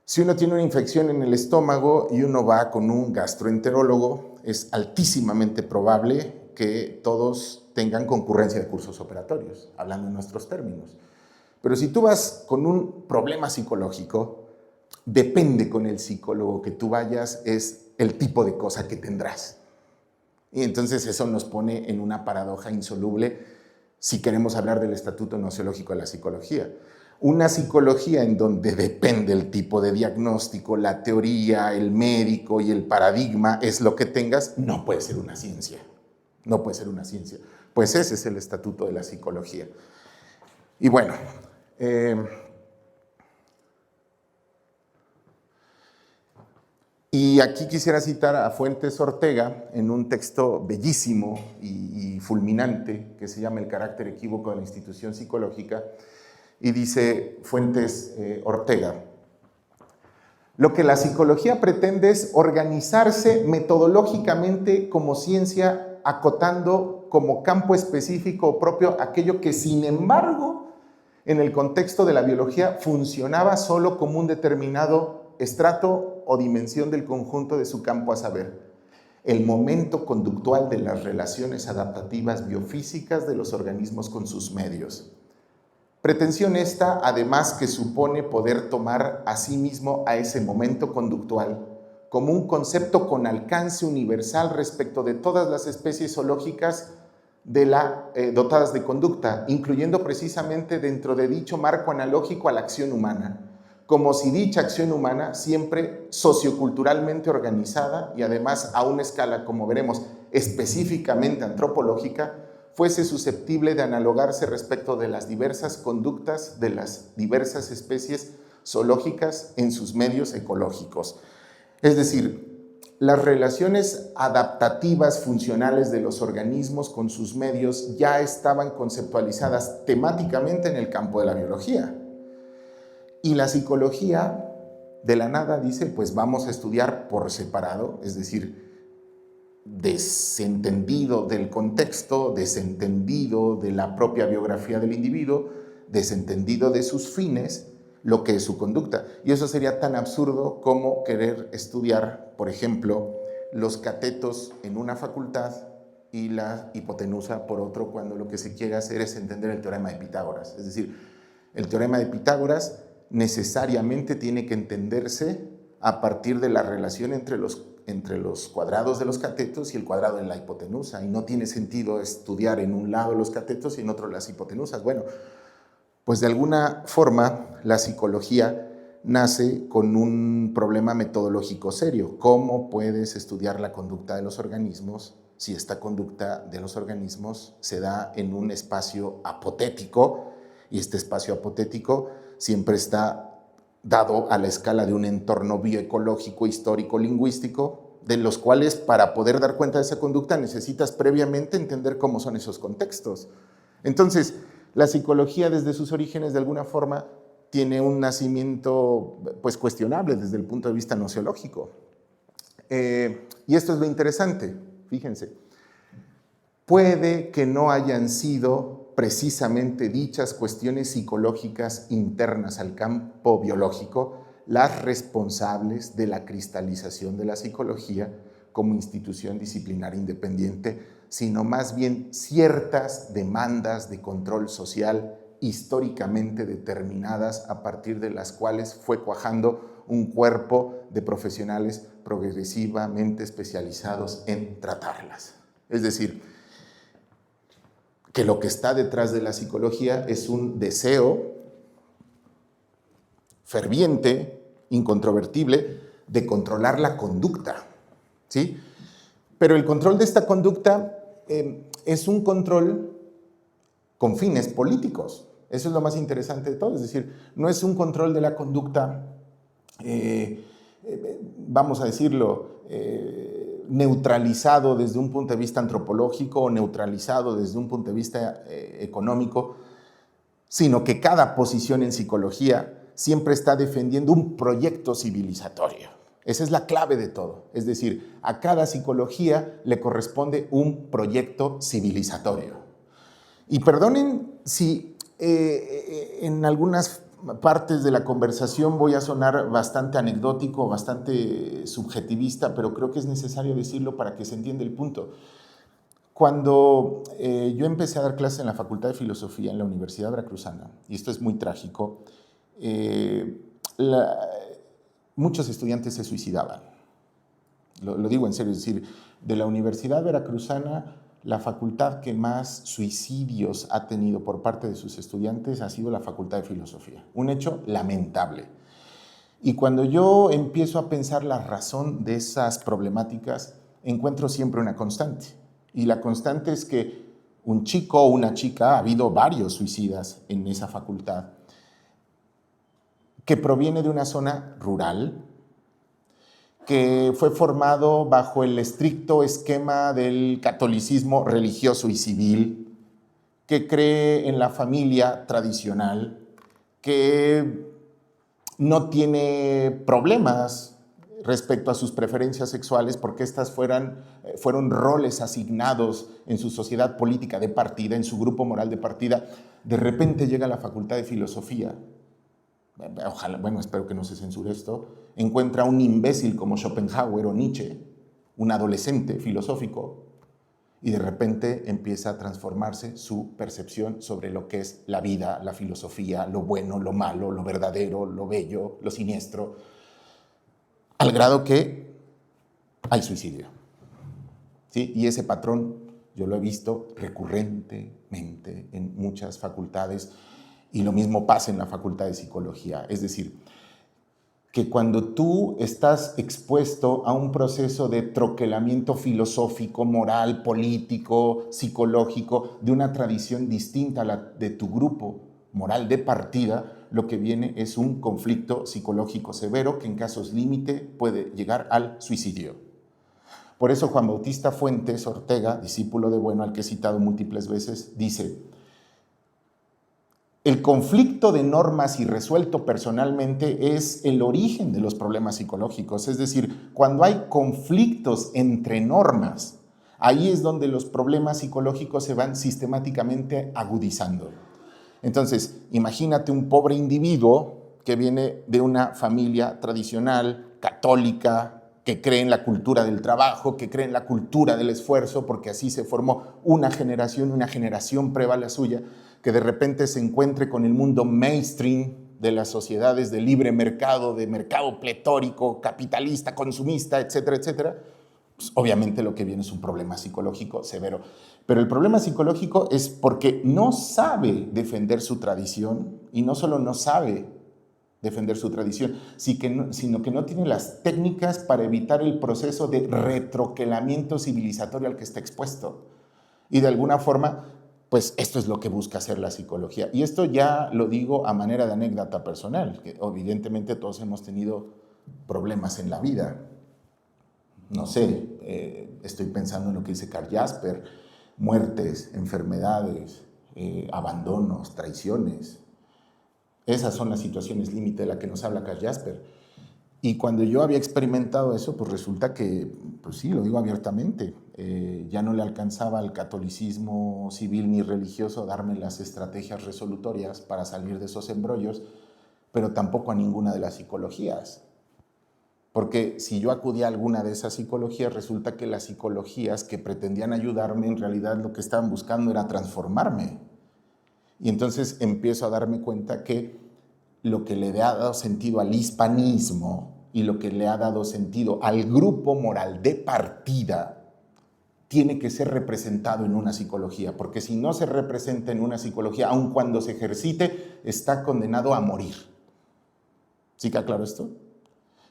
Si uno tiene una infección en el estómago y uno va con un gastroenterólogo, es altísimamente probable que todos tengan concurrencia de cursos operatorios, hablando en nuestros términos. Pero si tú vas con un problema psicológico, depende con el psicólogo que tú vayas, es el tipo de cosa que tendrás. Y entonces eso nos pone en una paradoja insoluble si queremos hablar del estatuto nociológico de la psicología. Una psicología en donde depende el tipo de diagnóstico, la teoría, el médico y el paradigma es lo que tengas, no puede ser una ciencia. No puede ser una ciencia. Pues ese es el estatuto de la psicología. Y bueno, y aquí quisiera citar a Fuentes Ortega en un texto bellísimo y fulminante que se llama El carácter equívoco de la institución psicológica. Y dice Fuentes Ortega: lo que la psicología pretende es organizarse metodológicamente como ciencia, acotando como campo específico propio aquello que, sin embargo, en el contexto de la biología funcionaba solo como un determinado estrato o dimensión del conjunto de su campo a saber, el momento conductual de las relaciones adaptativas biofísicas de los organismos con sus medios. Pretensión esta, además, que supone poder tomar a sí mismo a ese momento conductual como un concepto con alcance universal respecto de todas las especies zoológicas dotadas de conducta, incluyendo precisamente dentro de dicho marco analógico a la acción humana, como si dicha acción humana, siempre socioculturalmente organizada y además a una escala, como veremos, específicamente antropológica, fuese susceptible de analogarse respecto de las diversas conductas de las diversas especies zoológicas en sus medios ecológicos. Es decir, las relaciones adaptativas funcionales de los organismos con sus medios ya estaban conceptualizadas temáticamente en el campo de la biología. Y la psicología, de la nada, dice, pues vamos a estudiar por separado, es decir, desentendido del contexto, desentendido de la propia biografía del individuo, desentendido de sus fines, lo que es su conducta. Y eso sería tan absurdo como querer estudiar, por ejemplo, los catetos en una facultad y la hipotenusa por otro, cuando lo que se quiere hacer es entender el teorema de Pitágoras. Es decir, el teorema de Pitágoras necesariamente tiene que entenderse a partir de la relación entre los cuadrados de los catetos y el cuadrado en la hipotenusa, y no tiene sentido estudiar en un lado los catetos y en otro las hipotenusas. Bueno, pues de alguna forma la psicología nace con un problema metodológico serio. ¿Cómo puedes estudiar la conducta de los organismos si esta conducta de los organismos se da en un espacio apotético, y este espacio apotético siempre está dado a la escala de un entorno bioecológico, histórico, lingüístico, de los cuales para poder dar cuenta de esa conducta necesitas previamente entender cómo son esos contextos? Entonces, la psicología desde sus orígenes de alguna forma tiene un nacimiento pues cuestionable desde el punto de vista nociológico. Y esto es lo interesante, fíjense. Puede que no hayan sido precisamente dichas cuestiones psicológicas internas al campo biológico las responsables de la cristalización de la psicología como institución disciplinar independiente, sino más bien ciertas demandas de control social históricamente determinadas a partir de las cuales fue cuajando un cuerpo de profesionales progresivamente especializados en tratarlas. Es decir, que lo que está detrás de la psicología es un deseo ferviente, incontrovertible, de controlar la conducta, ¿sí? Pero el control de esta conducta es un control con fines políticos. Eso es lo más interesante de todo. Es decir, no es un control de la conducta, vamos a decirlo, neutralizado desde un punto de vista antropológico o neutralizado desde un punto de vista económico, sino que cada posición en psicología siempre está defendiendo un proyecto civilizatorio. Esa es la clave de todo. Es decir, a cada psicología le corresponde un proyecto civilizatorio. Y perdonen si en algunas partes de la conversación voy a sonar bastante anecdótico, bastante subjetivista, pero creo que es necesario decirlo para que se entienda el punto. Cuando yo empecé a dar clases en la Facultad de Filosofía en la Universidad Veracruzana, y esto es muy trágico, muchos estudiantes se suicidaban. Lo digo en serio, es decir, de la Universidad Veracruzana, la facultad que más suicidios ha tenido por parte de sus estudiantes ha sido la Facultad de Filosofía. Un hecho lamentable. Y cuando yo empiezo a pensar la razón de esas problemáticas, encuentro siempre una constante. Y la constante es que un chico o una chica, ha habido varios suicidas en esa facultad, que proviene de una zona rural, que fue formado bajo el estricto esquema del catolicismo religioso y civil, que cree en la familia tradicional, que no tiene problemas respecto a sus preferencias sexuales porque estas fueron roles asignados en su sociedad política de partida, en su grupo moral de partida. De repente llega a la Facultad de Filosofía, ojalá, bueno, espero que no se censure esto, encuentra un imbécil como Schopenhauer o Nietzsche, un adolescente filosófico, y de repente empieza a transformarse su percepción sobre lo que es la vida, la filosofía, lo bueno, lo malo, lo verdadero, lo bello, lo siniestro, al grado que hay suicidio. ¿Sí? Y ese patrón yo lo he visto recurrentemente en muchas facultades, y lo mismo pasa en la Facultad de Psicología. Es decir, que cuando tú estás expuesto a un proceso de troquelamiento filosófico, moral, político, psicológico, de una tradición distinta a la de tu grupo moral de partida, lo que viene es un conflicto psicológico severo que en casos límite puede llegar al suicidio. Por eso Juan Bautista Fuentes Ortega, discípulo de Bueno, al que he citado múltiples veces, dice: el conflicto de normas irresuelto personalmente es el origen de los problemas psicológicos. Es decir, cuando hay conflictos entre normas, ahí es donde los problemas psicológicos se van sistemáticamente agudizando. Entonces, imagínate un pobre individuo que viene de una familia tradicional, católica, que cree en la cultura del trabajo, que cree en la cultura del esfuerzo, porque así se formó una generación previa a la suya, que de repente se encuentre con el mundo mainstream, de las sociedades de libre mercado, de mercado pletórico, capitalista, consumista, etcétera, etcétera, pues obviamente lo que viene es un problema psicológico severo. Pero el problema psicológico es porque no sabe defender su tradición, y no solo no sabe defender su tradición, sino que no tiene las técnicas para evitar el proceso de retroquelamiento civilizatorio al que está expuesto. Y de alguna forma, pues esto es lo que busca hacer la psicología. Y esto ya lo digo a manera de anécdota personal, que evidentemente todos hemos tenido problemas en la vida. No sé, estoy pensando en lo que dice Karl Jasper: muertes, enfermedades, abandonos, traiciones. Esas son las situaciones límite de las que nos habla Karl Jasper. Y cuando yo había experimentado eso, pues resulta que, pues sí, lo digo abiertamente, ya no le alcanzaba al catolicismo civil ni religioso darme las estrategias resolutorias para salir de esos embrollos, pero tampoco a ninguna de las psicologías. Porque si yo acudía a alguna de esas psicologías, resulta que las psicologías que pretendían ayudarme, en realidad lo que estaban buscando era transformarme. Y entonces empiezo a darme cuenta que lo que le ha dado sentido al hispanismo y lo que le ha dado sentido al grupo moral de partida tiene que ser representado en una psicología, porque si no se representa en una psicología, aun cuando se ejercite, está condenado a morir. ¿Sí queda claro esto?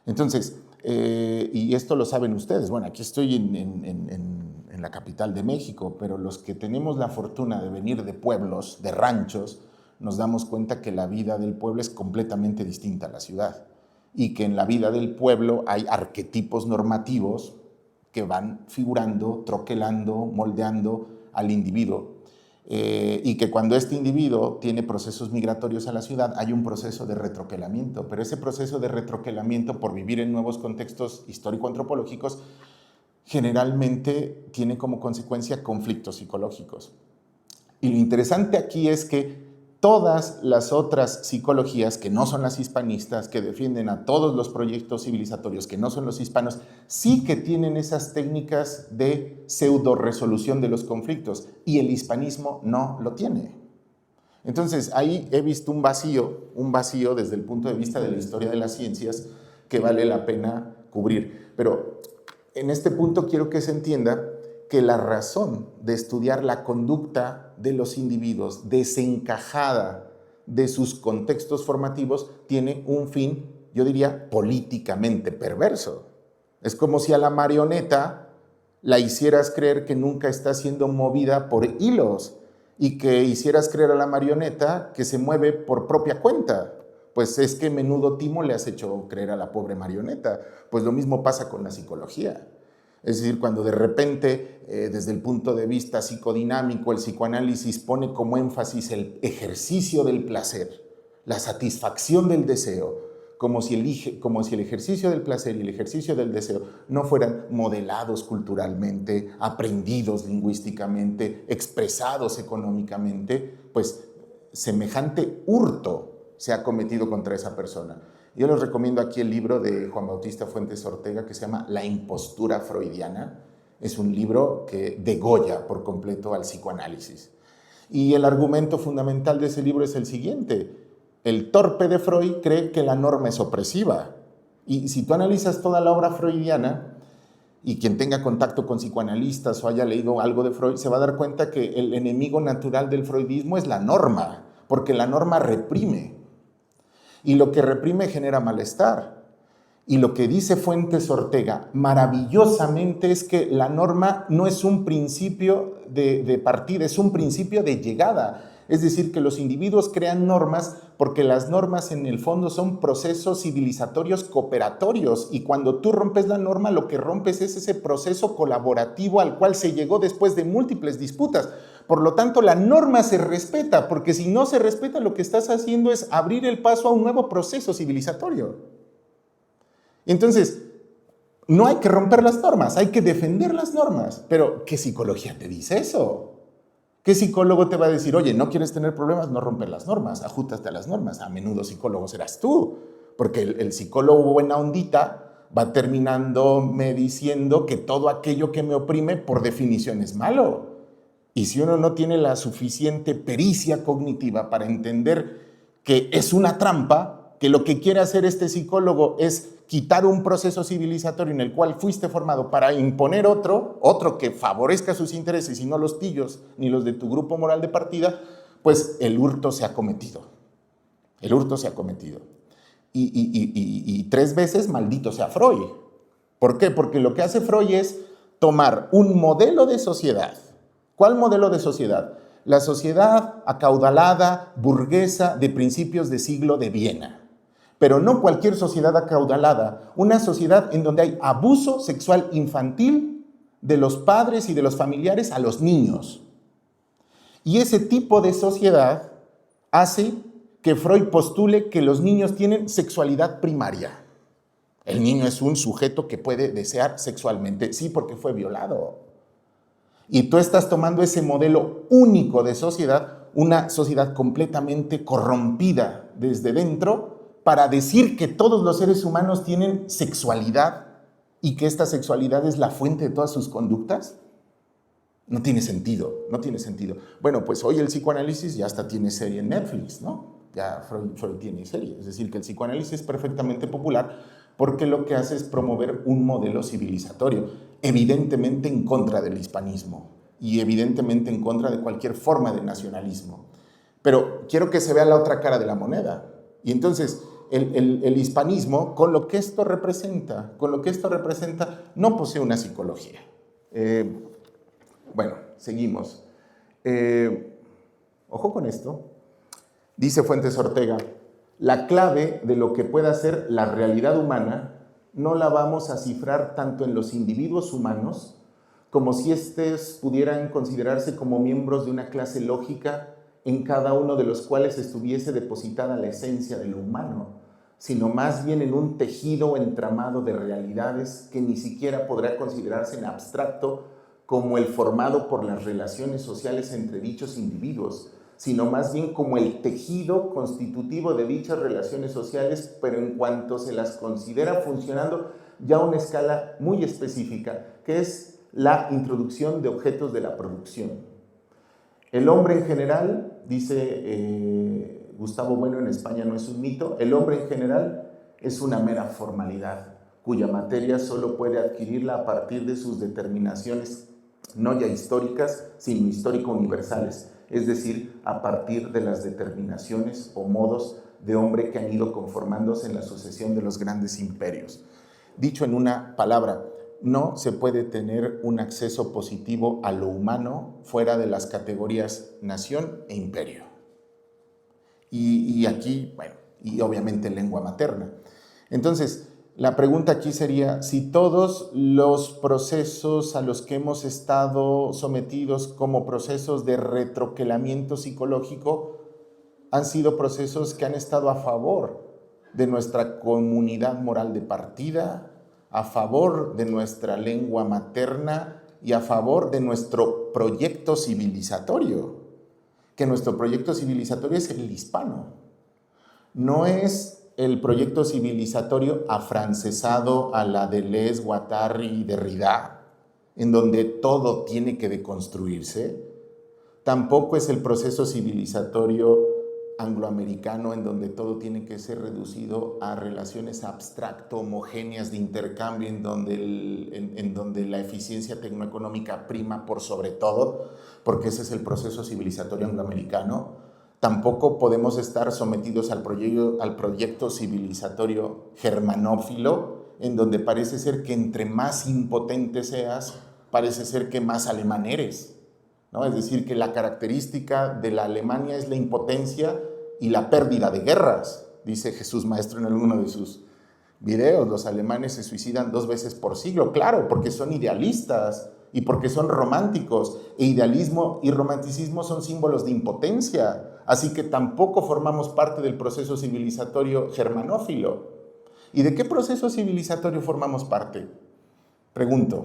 Entonces, y esto lo saben ustedes, bueno, aquí estoy en la capital de México, pero los que tenemos la fortuna de venir de pueblos, de ranchos, nos damos cuenta que la vida del pueblo es completamente distinta a la ciudad, y que en la vida del pueblo hay arquetipos normativos que van figurando, troquelando, moldeando al individuo. Y que cuando este individuo tiene procesos migratorios a la ciudad, hay un proceso de retroquelamiento, pero ese proceso de retroquelamiento, por vivir en nuevos contextos histórico-antropológicos, generalmente tiene como consecuencia conflictos psicológicos. Y lo interesante aquí es que todas las otras psicologías que no son las hispanistas, que defienden a todos los proyectos civilizatorios que no son los hispanos, sí que tienen esas técnicas de pseudo-resolución de los conflictos, y el hispanismo no lo tiene. Entonces, ahí he visto un vacío desde el punto de vista de la historia de las ciencias que vale la pena cubrir. Pero en este punto quiero que se entienda que la razón de estudiar la conducta de los individuos desencajada de sus contextos formativos tiene un fin, yo diría, políticamente perverso. Es como si a la marioneta la hicieras creer que nunca está siendo movida por hilos, y que hicieras creer a la marioneta que se mueve por propia cuenta. Pues es que menudo timo le has hecho creer a la pobre marioneta. Pues lo mismo pasa con la psicología. Es decir, cuando de repente, desde el punto de vista psicodinámico, el psicoanálisis pone como énfasis el ejercicio del placer, la satisfacción del deseo, como si el ejercicio del placer y el ejercicio del deseo no fueran modelados culturalmente, aprendidos lingüísticamente, expresados económicamente, pues semejante hurto se ha cometido contra esa persona. Yo les recomiendo aquí el libro de Juan Bautista Fuentes Ortega que se llama La impostura freudiana. Es un libro que degolla por completo al psicoanálisis. Y el argumento fundamental de ese libro es el siguiente: el torpe de Freud cree que la norma es opresiva. Y si tú analizas toda la obra freudiana, y quien tenga contacto con psicoanalistas o haya leído algo de Freud, se va a dar cuenta que el enemigo natural del freudismo es la norma, porque la norma reprime. Y lo que reprime genera malestar. Y lo que dice Fuentes Ortega maravillosamente es que la norma no es un principio de partida, es un principio de llegada. Es decir, que los individuos crean normas porque las normas en el fondo son procesos civilizatorios cooperatorios, y cuando tú rompes la norma, lo que rompes es ese proceso colaborativo al cual se llegó después de múltiples disputas. Por lo tanto, la norma se respeta, porque si no se respeta, lo que estás haciendo es abrir el paso a un nuevo proceso civilizatorio. Entonces, no hay que romper las normas, hay que defender las normas. Pero, ¿qué psicología te dice eso? ¿Qué psicólogo te va a decir, oye, no quieres tener problemas, no romper las normas, ajústate a las normas? A menudo psicólogo serás tú, porque el psicólogo buena ondita va terminando me diciendo que todo aquello que me oprime por definición es malo. Y si uno no tiene la suficiente pericia cognitiva para entender que es una trampa, que lo que quiere hacer este psicólogo es quitar un proceso civilizatorio en el cual fuiste formado para imponer otro que favorezca sus intereses y no los tuyos ni los de tu grupo moral de partida, pues el hurto se ha cometido. El hurto se ha cometido. Y 3 veces maldito sea Freud. ¿Por qué? Porque lo que hace Freud es tomar un modelo de sociedad. ¿Cuál modelo de sociedad? La sociedad acaudalada, burguesa, de principios de siglo de Viena. Pero no cualquier sociedad acaudalada, una sociedad en donde hay abuso sexual infantil de los padres y de los familiares a los niños. Y ese tipo de sociedad hace que Freud postule que los niños tienen sexualidad primaria. El niño es un sujeto que puede desear sexualmente, sí, porque fue violado. Y tú estás tomando ese modelo único de sociedad, una sociedad completamente corrompida desde dentro, para decir que todos los seres humanos tienen sexualidad y que esta sexualidad es la fuente de todas sus conductas. No tiene sentido, no tiene sentido. Bueno, pues hoy el psicoanálisis ya hasta tiene serie en Netflix, ¿no? Ya Freud tiene serie. Es decir, que el psicoanálisis es perfectamente popular porque lo que hace es promover un modelo civilizatorio, evidentemente en contra del hispanismo y evidentemente en contra de cualquier forma de nacionalismo. Pero quiero que se vea la otra cara de la moneda. Y entonces, el hispanismo, con lo que esto representa, no posee una psicología. Bueno, seguimos. Ojo con esto. Dice Fuentes Ortega, la clave de lo que pueda ser la realidad humana no la vamos a cifrar tanto en los individuos humanos como si éstos pudieran considerarse como miembros de una clase lógica en cada uno de los cuales estuviese depositada la esencia de lo humano, sino más bien en un tejido entramado de realidades que ni siquiera podrá considerarse en abstracto como el formado por las relaciones sociales entre dichos individuos, sino más bien como el tejido constitutivo de dichas relaciones sociales, pero en cuanto se las considera funcionando ya a una escala muy específica, que es la introducción de objetos de la producción. El hombre en general, dice Gustavo Bueno, en España no es un mito, el hombre en general es una mera formalidad, cuya materia solo puede adquirirla a partir de sus determinaciones, no ya históricas, sino histórico-universales, es decir, a partir de las determinaciones o modos de hombre que han ido conformándose en la sucesión de los grandes imperios. Dicho en una palabra, no se puede tener un acceso positivo a lo humano fuera de las categorías nación e imperio. Y aquí, bueno, y obviamente lengua materna. Entonces, la pregunta aquí sería, si todos los procesos a los que hemos estado sometidos como procesos de retroquelamiento psicológico han sido procesos que han estado a favor de nuestra comunidad moral de partida, a favor de nuestra lengua materna y a favor de nuestro proyecto civilizatorio, que nuestro proyecto civilizatorio es el hispano. No es el proyecto civilizatorio afrancesado a la Deleuze, Guattari y Derrida, en donde todo tiene que deconstruirse. Tampoco es el proceso civilizatorio angloamericano en donde todo tiene que ser reducido a relaciones abstracto, homogéneas de intercambio, en donde la eficiencia tecnoeconómica prima por sobre todo, porque ese es el proceso civilizatorio angloamericano. Tampoco podemos estar sometidos al proyecto civilizatorio germanófilo, en donde parece ser que entre más impotente seas, parece ser que más alemán eres, ¿no? Es decir, que la característica de la Alemania es la impotencia y la pérdida de guerras, dice Jesús Maestro en alguno de sus videos. Los alemanes se suicidan 2 veces por siglo, claro, porque son idealistas y porque son románticos, e idealismo y romanticismo son símbolos de impotencia, así que tampoco formamos parte del proceso civilizatorio germanófilo. ¿Y de qué proceso civilizatorio formamos parte? Pregunto.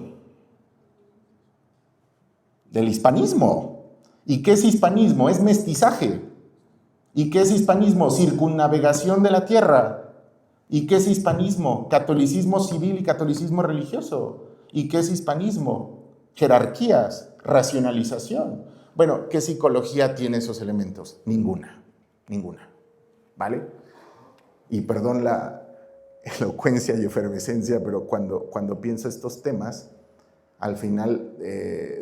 Del hispanismo. ¿Y qué es hispanismo? Es mestizaje. ¿Y qué es hispanismo? Circunnavegación de la tierra. ¿Y qué es hispanismo? Catolicismo civil y catolicismo religioso. ¿Y qué es hispanismo? Jerarquías, racionalización. Bueno, ¿qué psicología tiene esos elementos? Ninguna. ¿vale? Y perdón la elocuencia y efervescencia, pero cuando pienso estos temas, al final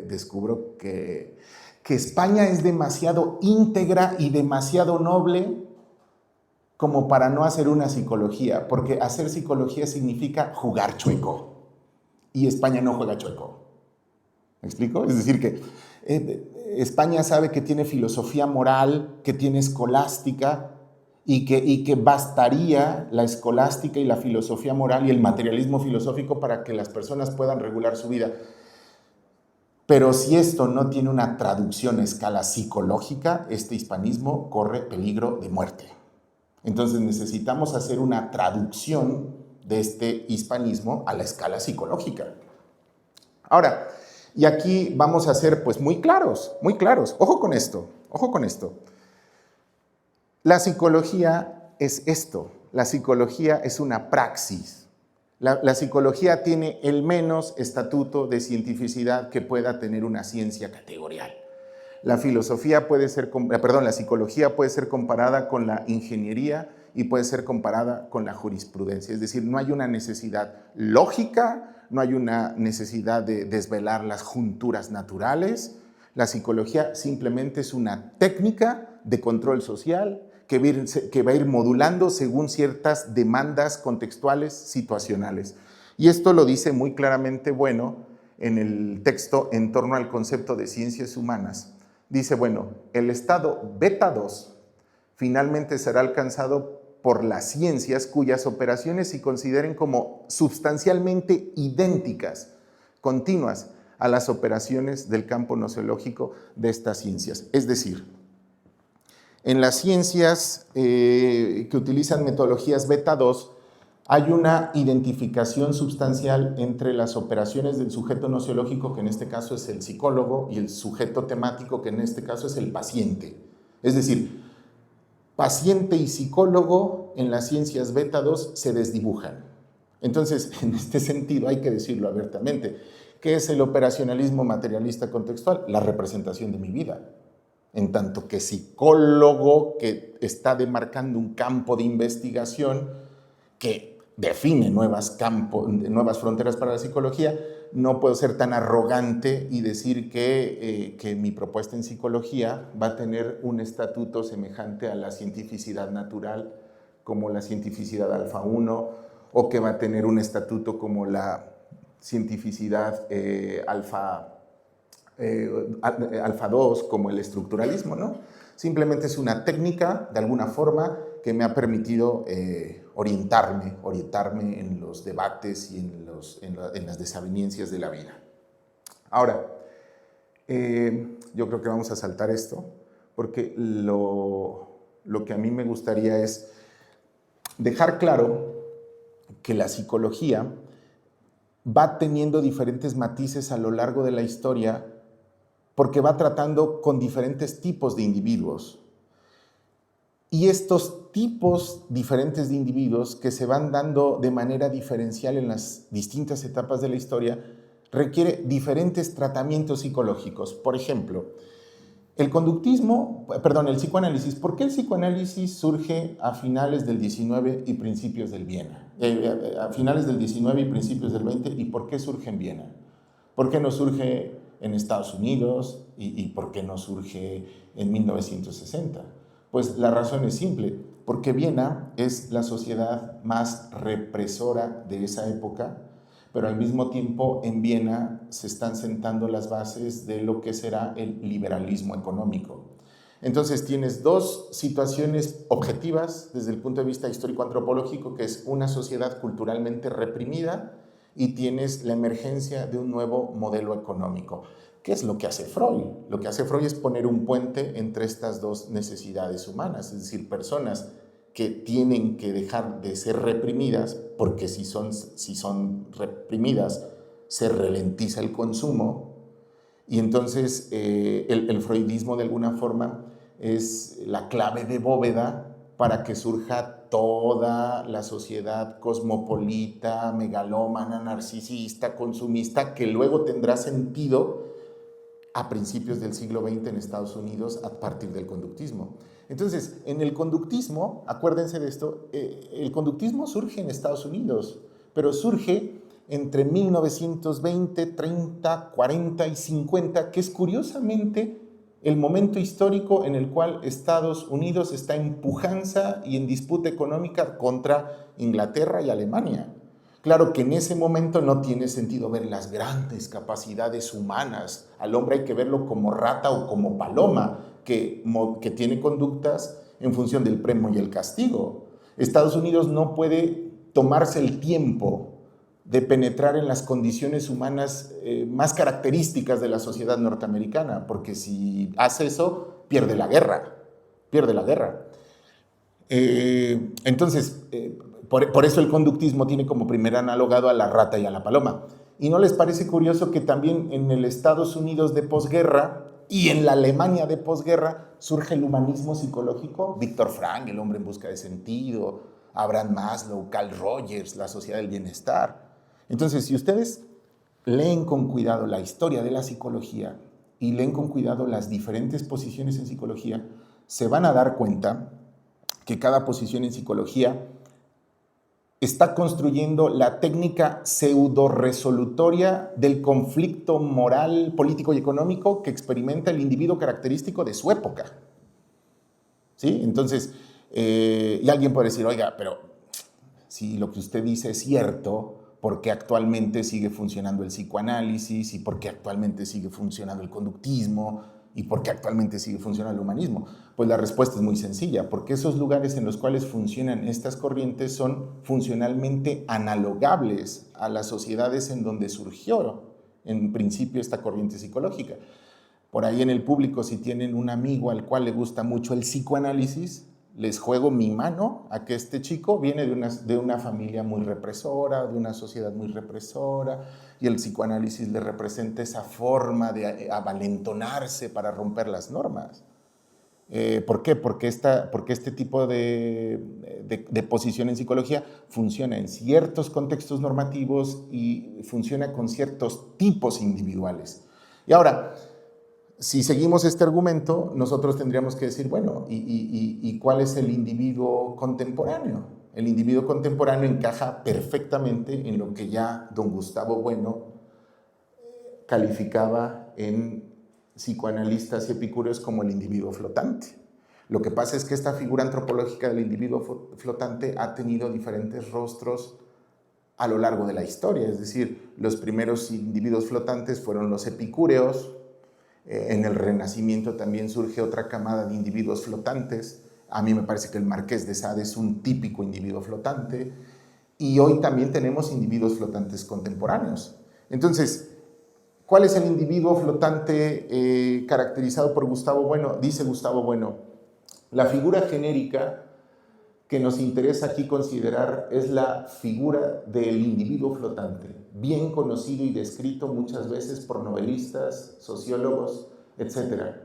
descubro que España es demasiado íntegra y demasiado noble como para no hacer una psicología, porque hacer psicología significa jugar chueco, y España no juega chueco. ¿Me explico? Es decir, que España sabe que tiene filosofía moral, que tiene escolástica, y que bastaría la escolástica y la filosofía moral y el materialismo filosófico para que las personas puedan regular su vida. Pero si esto no tiene una traducción a escala psicológica, este hispanismo corre peligro de muerte. Entonces necesitamos hacer una traducción de este hispanismo a la escala psicológica. Ahora, y aquí vamos a ser pues muy claros, muy claros. Ojo con esto, ojo con esto. La psicología es esto, la psicología es una praxis. La psicología tiene el menos estatuto de cientificidad que pueda tener una ciencia categorial. La psicología puede ser comparada con la ingeniería y puede ser comparada con la jurisprudencia. Es decir, no hay una necesidad lógica, no hay una necesidad de desvelar las junturas naturales. La psicología simplemente es una técnica de control social que va a ir modulando según ciertas demandas contextuales, situacionales. Y esto lo dice muy claramente Bueno en el texto en torno al concepto de ciencias humanas. Dice, bueno, el estado beta 2 finalmente será alcanzado por las ciencias cuyas operaciones se consideren como sustancialmente idénticas, continuas a las operaciones del campo nociológico de estas ciencias. Es decir, en las ciencias que utilizan metodologías beta 2, hay una identificación sustancial entre las operaciones del sujeto nociológico, que en este caso es el psicólogo, y el sujeto temático, que en este caso es el paciente. Es decir, paciente y psicólogo en las ciencias beta 2 se desdibujan. Entonces, en este sentido, hay que decirlo abiertamente, ¿qué es el operacionalismo materialista contextual? La representación de mi vida. En tanto que psicólogo que está demarcando un campo de investigación que define nuevas fronteras para la psicología, no puedo ser tan arrogante y decir que mi propuesta en psicología va a tener un estatuto semejante a la cientificidad natural, como la cientificidad alfa 1, o que va a tener un estatuto como la cientificidad alfa 2, como el estructuralismo, ¿no? Simplemente es una técnica, de alguna forma, que me ha permitido orientarme en los debates y en las desavenencias de la vida. Ahora, yo creo que vamos a saltar esto, porque lo que a mí me gustaría es dejar claro que la psicología va teniendo diferentes matices a lo largo de la historia, porque va tratando con diferentes tipos de individuos. Y estos tipos diferentes de individuos que se van dando de manera diferencial en las distintas etapas de la historia requiere diferentes tratamientos psicológicos. Por ejemplo, el psicoanálisis. ¿Por qué el psicoanálisis surge a finales del 19 y principios del Viena? A finales del 19 y principios del 20, ¿y por qué surge en Viena? ¿Por qué no surge en Estados Unidos y por qué no surge en 1960? Pues la razón es simple, porque Viena es la sociedad más represora de esa época, pero al mismo tiempo en Viena se están sentando las bases de lo que será el liberalismo económico. Entonces tienes dos situaciones objetivas desde el punto de vista histórico-antropológico, que es una sociedad culturalmente reprimida, y tienes la emergencia de un nuevo modelo económico. ¿Qué es lo que hace Freud? Lo que hace Freud es poner un puente entre estas dos necesidades humanas, es decir, personas que tienen que dejar de ser reprimidas, porque si son reprimidas se ralentiza el consumo, y entonces el freudismo de alguna forma es la clave de bóveda para que surja toda la sociedad cosmopolita, megalómana, narcisista, consumista, que luego tendrá sentido a principios del siglo XX en Estados Unidos a partir del conductismo. Entonces, en el conductismo, acuérdense de esto, el conductismo surge en Estados Unidos, pero surge entre 1920, 30, 40 y 50, que es curiosamente el momento histórico en el cual Estados Unidos está en pujanza y en disputa económica contra Inglaterra y Alemania. Claro que en ese momento no tiene sentido ver las grandes capacidades humanas. Al hombre hay que verlo como rata o como paloma, que tiene conductas en función del premio y el castigo. Estados Unidos no puede tomarse el tiempo de penetrar en las condiciones humanas más características de la sociedad norteamericana, porque si hace eso, pierde la guerra. Entonces, por eso el conductismo tiene como primer analogado a la rata y a la paloma. ¿Y no les parece curioso que también en el Estados Unidos de posguerra y en la Alemania de posguerra surge el humanismo psicológico? Viktor Frankl, el hombre en busca de sentido, Abraham Maslow, Carl Rogers, la sociedad del bienestar. Entonces, si ustedes leen con cuidado la historia de la psicología y leen con cuidado las diferentes posiciones en psicología, se van a dar cuenta que cada posición en psicología está construyendo la técnica pseudo-resolutoria del conflicto moral, político y económico que experimenta el individuo característico de su época. ¿Sí? Entonces, y alguien puede decir, oiga, pero si lo que usted dice es cierto, ¿por qué actualmente sigue funcionando el psicoanálisis? ¿Y por qué actualmente sigue funcionando el conductismo? ¿Y por qué actualmente sigue funcionando el humanismo? Pues la respuesta es muy sencilla, porque esos lugares en los cuales funcionan estas corrientes son funcionalmente analogables a las sociedades en donde surgió en principio esta corriente psicológica. Por ahí en el público, si tienen un amigo al cual le gusta mucho el psicoanálisis, les juego mi mano a que este chico viene de una familia muy represora, de una sociedad muy represora, y el psicoanálisis le representa esa forma de avalentonarse para romper las normas. ¿Por qué? Porque este tipo de posición en psicología funciona en ciertos contextos normativos y funciona con ciertos tipos individuales. Y ahora, si seguimos este argumento, nosotros tendríamos que decir, bueno, ¿y cuál es el individuo contemporáneo? El individuo contemporáneo encaja perfectamente en lo que ya don Gustavo Bueno calificaba en psicoanalistas y epicúreos como el individuo flotante. Lo que pasa es que esta figura antropológica del individuo flotante ha tenido diferentes rostros a lo largo de la historia. Es decir, los primeros individuos flotantes fueron los epicúreos. En el Renacimiento también surge otra camada de individuos flotantes. A mí me parece que el Marqués de Sade es un típico individuo flotante. Y hoy también tenemos individuos flotantes contemporáneos. Entonces, ¿cuál es el individuo flotante caracterizado por Gustavo Bueno? Dice Gustavo Bueno, la figura genérica que nos interesa aquí considerar es la figura del individuo flotante, bien conocido y descrito muchas veces por novelistas, sociólogos, etc.,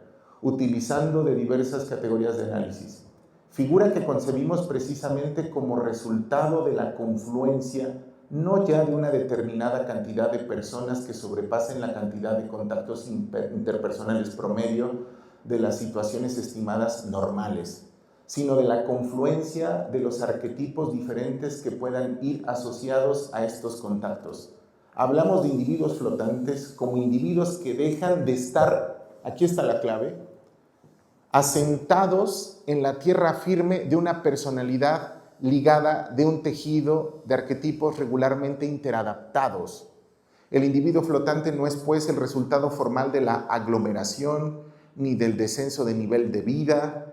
utilizando de diversas categorías de análisis. Figura que concebimos precisamente como resultado de la confluencia no ya de una determinada cantidad de personas que sobrepasen la cantidad de contactos interpersonales promedio de las situaciones estimadas normales, sino de la confluencia de los arquetipos diferentes que puedan ir asociados a estos contactos. Hablamos de individuos flotantes como individuos que dejan de estar, aquí está la clave, asentados en la tierra firme de una personalidad ligada de un tejido de arquetipos regularmente interadaptados. El individuo flotante no es, pues, el resultado formal de la aglomeración ni del descenso de nivel de vida.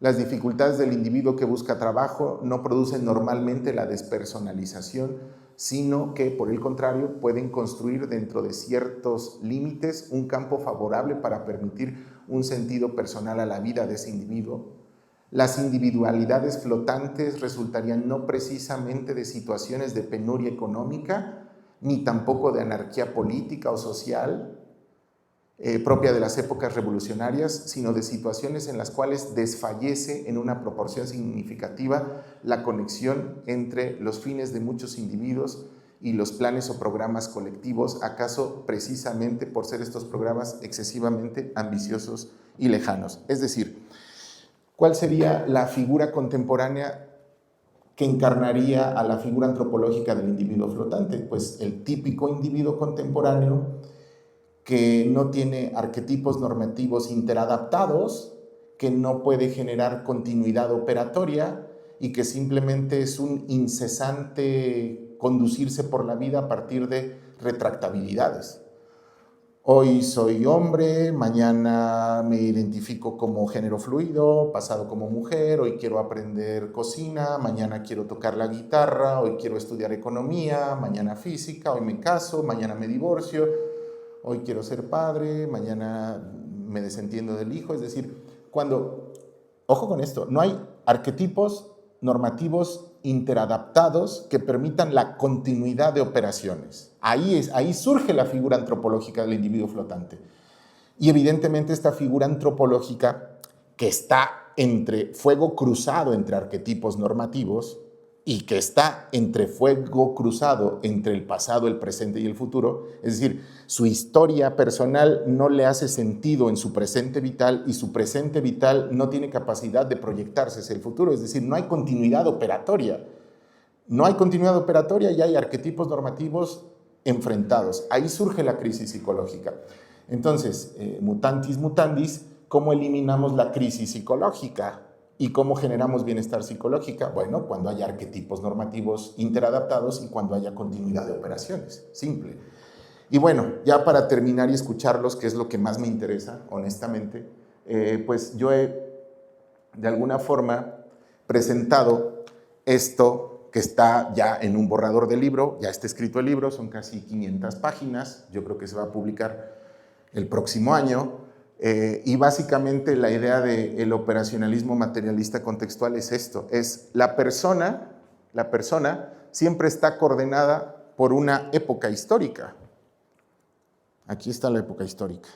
Las dificultades del individuo que busca trabajo no producen normalmente la despersonalización, sino que, por el contrario, pueden construir dentro de ciertos límites un campo favorable para permitir un sentido personal a la vida de ese individuo. Las individualidades flotantes resultarían no precisamente de situaciones de penuria económica, ni tampoco de anarquía política o social, propia de las épocas revolucionarias, sino de situaciones en las cuales desfallece en una proporción significativa la conexión entre los fines de muchos individuos y los planes o programas colectivos, acaso precisamente por ser estos programas excesivamente ambiciosos y lejanos. Es decir, ¿cuál sería la figura contemporánea que encarnaría a la figura antropológica del individuo flotante? Pues el típico individuo contemporáneo que no tiene arquetipos normativos interadaptados, que no puede generar continuidad operatoria y que simplemente es un incesante conducirse por la vida a partir de retractabilidades. Hoy soy hombre, mañana me identifico como género fluido, pasado como mujer, hoy quiero aprender cocina, mañana quiero tocar la guitarra, hoy quiero estudiar economía, mañana física, hoy me caso, mañana me divorcio, hoy quiero ser padre, mañana me desentiendo del hijo. Es decir, ojo con esto, no hay arquetipos normativos interadaptados que permitan la continuidad de operaciones. Ahí surge la figura antropológica del individuo flotante. Y evidentemente esta figura antropológica que está entre fuego cruzado entre arquetipos normativos y que está entre fuego cruzado entre el pasado, el presente y el futuro, es decir, su historia personal no le hace sentido en su presente vital y su presente vital no tiene capacidad de proyectarse hacia el futuro, es decir, no hay continuidad operatoria. No hay continuidad operatoria y hay arquetipos normativos enfrentados. Ahí surge la crisis psicológica. Entonces, mutantis mutandis, ¿cómo eliminamos la crisis psicológica? ¿Y cómo generamos bienestar psicológica? Bueno, cuando haya arquetipos normativos interadaptados y cuando haya continuidad de operaciones. Simple. Y bueno, ya para terminar y escucharlos, que es lo que más me interesa, honestamente, pues yo he, de alguna forma, presentado esto que está ya en un borrador del libro, ya está escrito el libro, son casi 500 páginas, yo creo que se va a publicar el próximo año. Y básicamente la idea del operacionalismo materialista contextual es esto, es la persona siempre está coordenada por una época histórica. Aquí está la época histórica.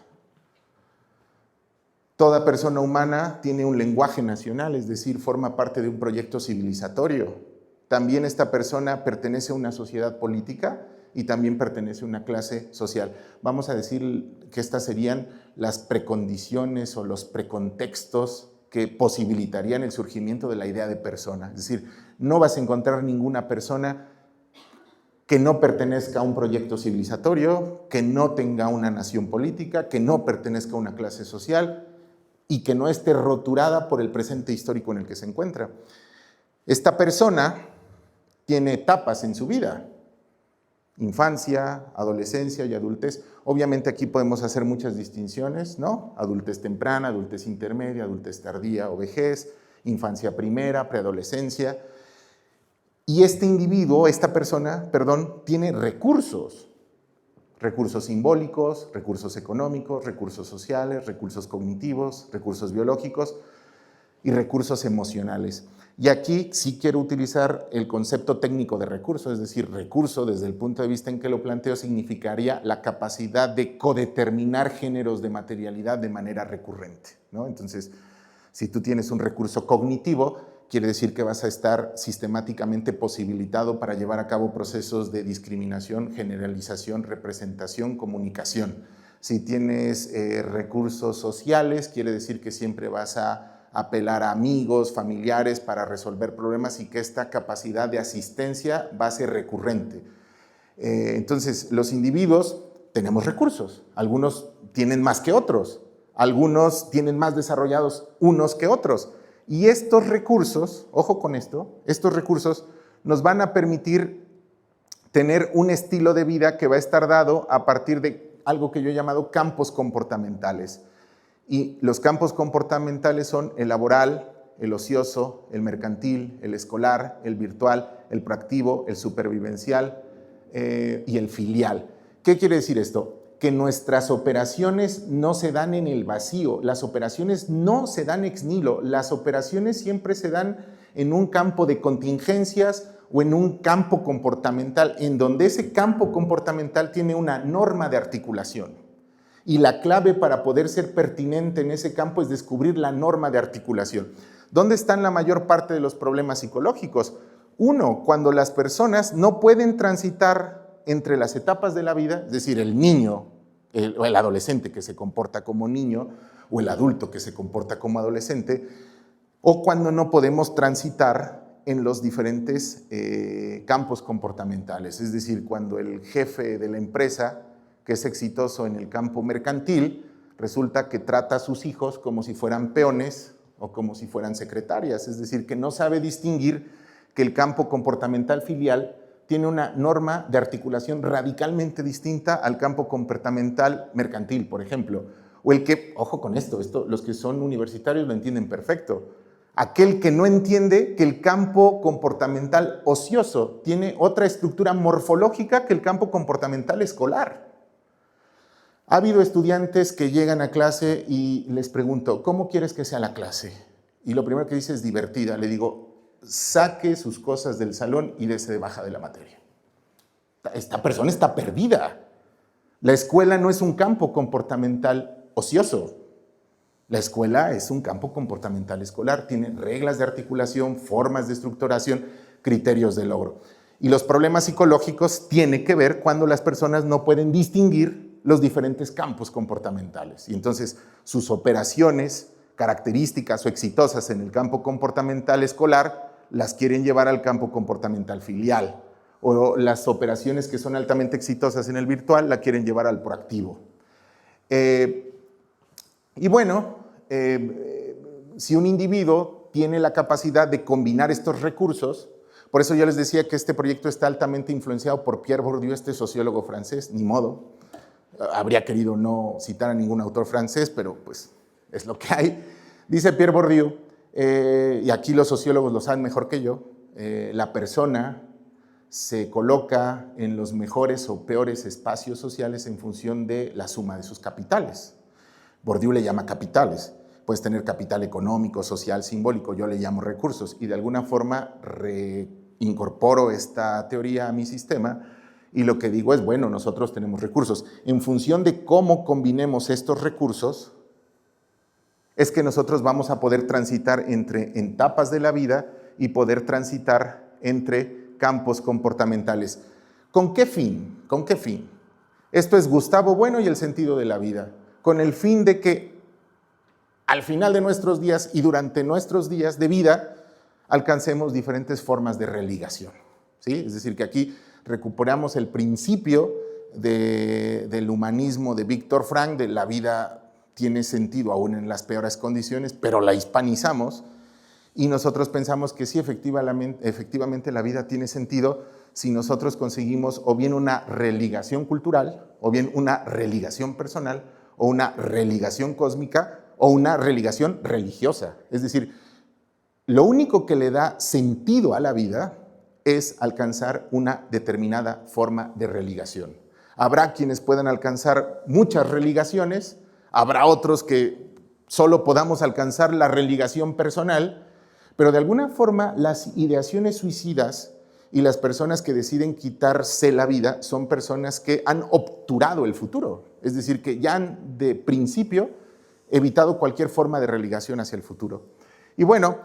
Toda persona humana tiene un lenguaje nacional, es decir, forma parte de un proyecto civilizatorio. También esta persona pertenece a una sociedad política y también pertenece a una clase social. Vamos a decir que estas serían las precondiciones o los precontextos que posibilitarían el surgimiento de la idea de persona. Es decir, no vas a encontrar ninguna persona que no pertenezca a un proyecto civilizatorio, que no tenga una nación política, que no pertenezca a una clase social y que no esté roturada por el presente histórico en el que se encuentra. Esta persona tiene etapas en su vida: infancia, adolescencia y adultez. Obviamente aquí podemos hacer muchas distinciones, ¿no? Adultez temprana, adultez intermedia, adultez tardía o vejez, infancia primera, preadolescencia. Y este individuo, esta persona, tiene recursos simbólicos, recursos económicos, recursos sociales, recursos cognitivos, recursos biológicos y recursos emocionales. Y aquí sí quiero utilizar el concepto técnico de recurso, es decir, recurso desde el punto de vista en que lo planteo significaría la capacidad de codeterminar géneros de materialidad de manera recurrente, ¿no? Entonces, si tú tienes un recurso cognitivo, quiere decir que vas a estar sistemáticamente posibilitado para llevar a cabo procesos de discriminación, generalización, representación, comunicación. Si tienes recursos sociales, quiere decir que siempre vas a apelar a amigos, familiares para resolver problemas y que esta capacidad de asistencia va a ser recurrente. Entonces, los individuos tenemos recursos, algunos tienen más que otros, algunos tienen más desarrollados unos que otros. Y estos recursos, ojo con esto, estos recursos nos van a permitir tener un estilo de vida que va a estar dado a partir de algo que yo he llamado campos comportamentales. Y los campos comportamentales son el laboral, el ocioso, el mercantil, el escolar, el virtual, el proactivo, el supervivencial y el filial. ¿Qué quiere decir esto? Que nuestras operaciones no se dan en el vacío, las operaciones no se dan ex nihilo, las operaciones siempre se dan en un campo de contingencias o en un campo comportamental, en donde ese campo comportamental tiene una norma de articulación. Y la clave para poder ser pertinente en ese campo es descubrir la norma de articulación. ¿Dónde están la mayor parte de los problemas psicológicos? Uno, cuando las personas no pueden transitar entre las etapas de la vida, es decir, el niño, o el adolescente que se comporta como niño, o el adulto que se comporta como adolescente, o cuando no podemos transitar en los diferentes campos comportamentales, es decir, cuando el jefe de la empresa, que es exitoso en el campo mercantil, resulta que trata a sus hijos como si fueran peones o como si fueran secretarias, es decir, que no sabe distinguir que el campo comportamental filial tiene una norma de articulación radicalmente distinta al campo comportamental mercantil, por ejemplo, o el que, ojo con esto, los que son universitarios lo entienden perfecto, aquel que no entiende que el campo comportamental ocioso tiene otra estructura morfológica que el campo comportamental escolar. Ha habido estudiantes que llegan a clase y les pregunto, ¿cómo quieres que sea la clase? Y lo primero que dice es divertida. Le digo, saque sus cosas del salón y dése de baja de la materia. Esta persona está perdida. La escuela no es un campo comportamental ocioso. La escuela es un campo comportamental escolar. Tiene reglas de articulación, formas de estructuración, criterios de logro. Y los problemas psicológicos tienen que ver cuando las personas no pueden distinguir los diferentes campos comportamentales. Y entonces sus operaciones características o exitosas en el campo comportamental escolar las quieren llevar al campo comportamental filial. O las operaciones que son altamente exitosas en el virtual la quieren llevar al proactivo. Y bueno, si un individuo tiene la capacidad de combinar estos recursos, por eso yo les decía que este proyecto está altamente influenciado por Pierre Bourdieu, este sociólogo francés, ni modo. Habría querido no citar a ningún autor francés, pero pues es lo que hay. Dice Pierre Bourdieu, y aquí los sociólogos lo saben mejor que yo, la persona se coloca en los mejores o peores espacios sociales en función de la suma de sus capitales. Bourdieu le llama capitales. Puedes tener capital económico, social, simbólico, yo le llamo recursos, y de alguna forma reincorporo esta teoría a mi sistema. Y lo que digo es, bueno, nosotros tenemos recursos. En función de cómo combinemos estos recursos, es que nosotros vamos a poder transitar entre etapas de la vida y poder transitar entre campos comportamentales. ¿Con qué fin? ¿Con qué fin? Esto es Gustavo Bueno y el sentido de la vida. Con el fin de que al final de nuestros días y durante nuestros días de vida alcancemos diferentes formas de religación, ¿sí? Es decir, que aquí recuperamos el principio del humanismo de Víctor Frank, de la vida tiene sentido aún en las peores condiciones, pero la hispanizamos y nosotros pensamos que sí, efectivamente la vida tiene sentido si nosotros conseguimos o bien una religación cultural, o bien una religación personal, o una religación cósmica, o una religación religiosa. Es decir, lo único que le da sentido a la vida es alcanzar una determinada forma de religación. Habrá quienes puedan alcanzar muchas religaciones, habrá otros que solo podamos alcanzar la religación personal, pero de alguna forma las ideaciones suicidas y las personas que deciden quitarse la vida son personas que han obturado el futuro, es decir, que ya han de principio evitado cualquier forma de religación hacia el futuro. Y bueno,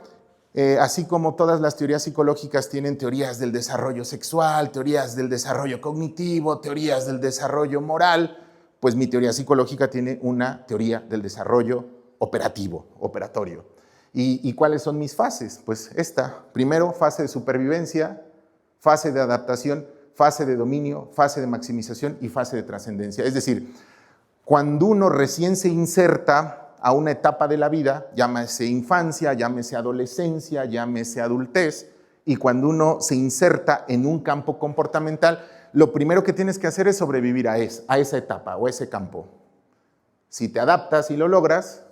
así como todas las teorías psicológicas tienen teorías del desarrollo sexual, teorías del desarrollo cognitivo, teorías del desarrollo moral, pues mi teoría psicológica tiene una teoría del desarrollo operatorio. ¿Y cuáles son mis fases? Pues esta, primero, fase de supervivencia, fase de adaptación, fase de dominio, fase de maximización y fase de trascendencia. Es decir, cuando uno recién se inserta a una etapa de la vida, llámese infancia, llámese adolescencia, llámese adultez, y cuando uno se inserta en un campo comportamental, lo primero que tienes que hacer es sobrevivir a esa etapa o a ese campo. Si te adaptas y lo logras,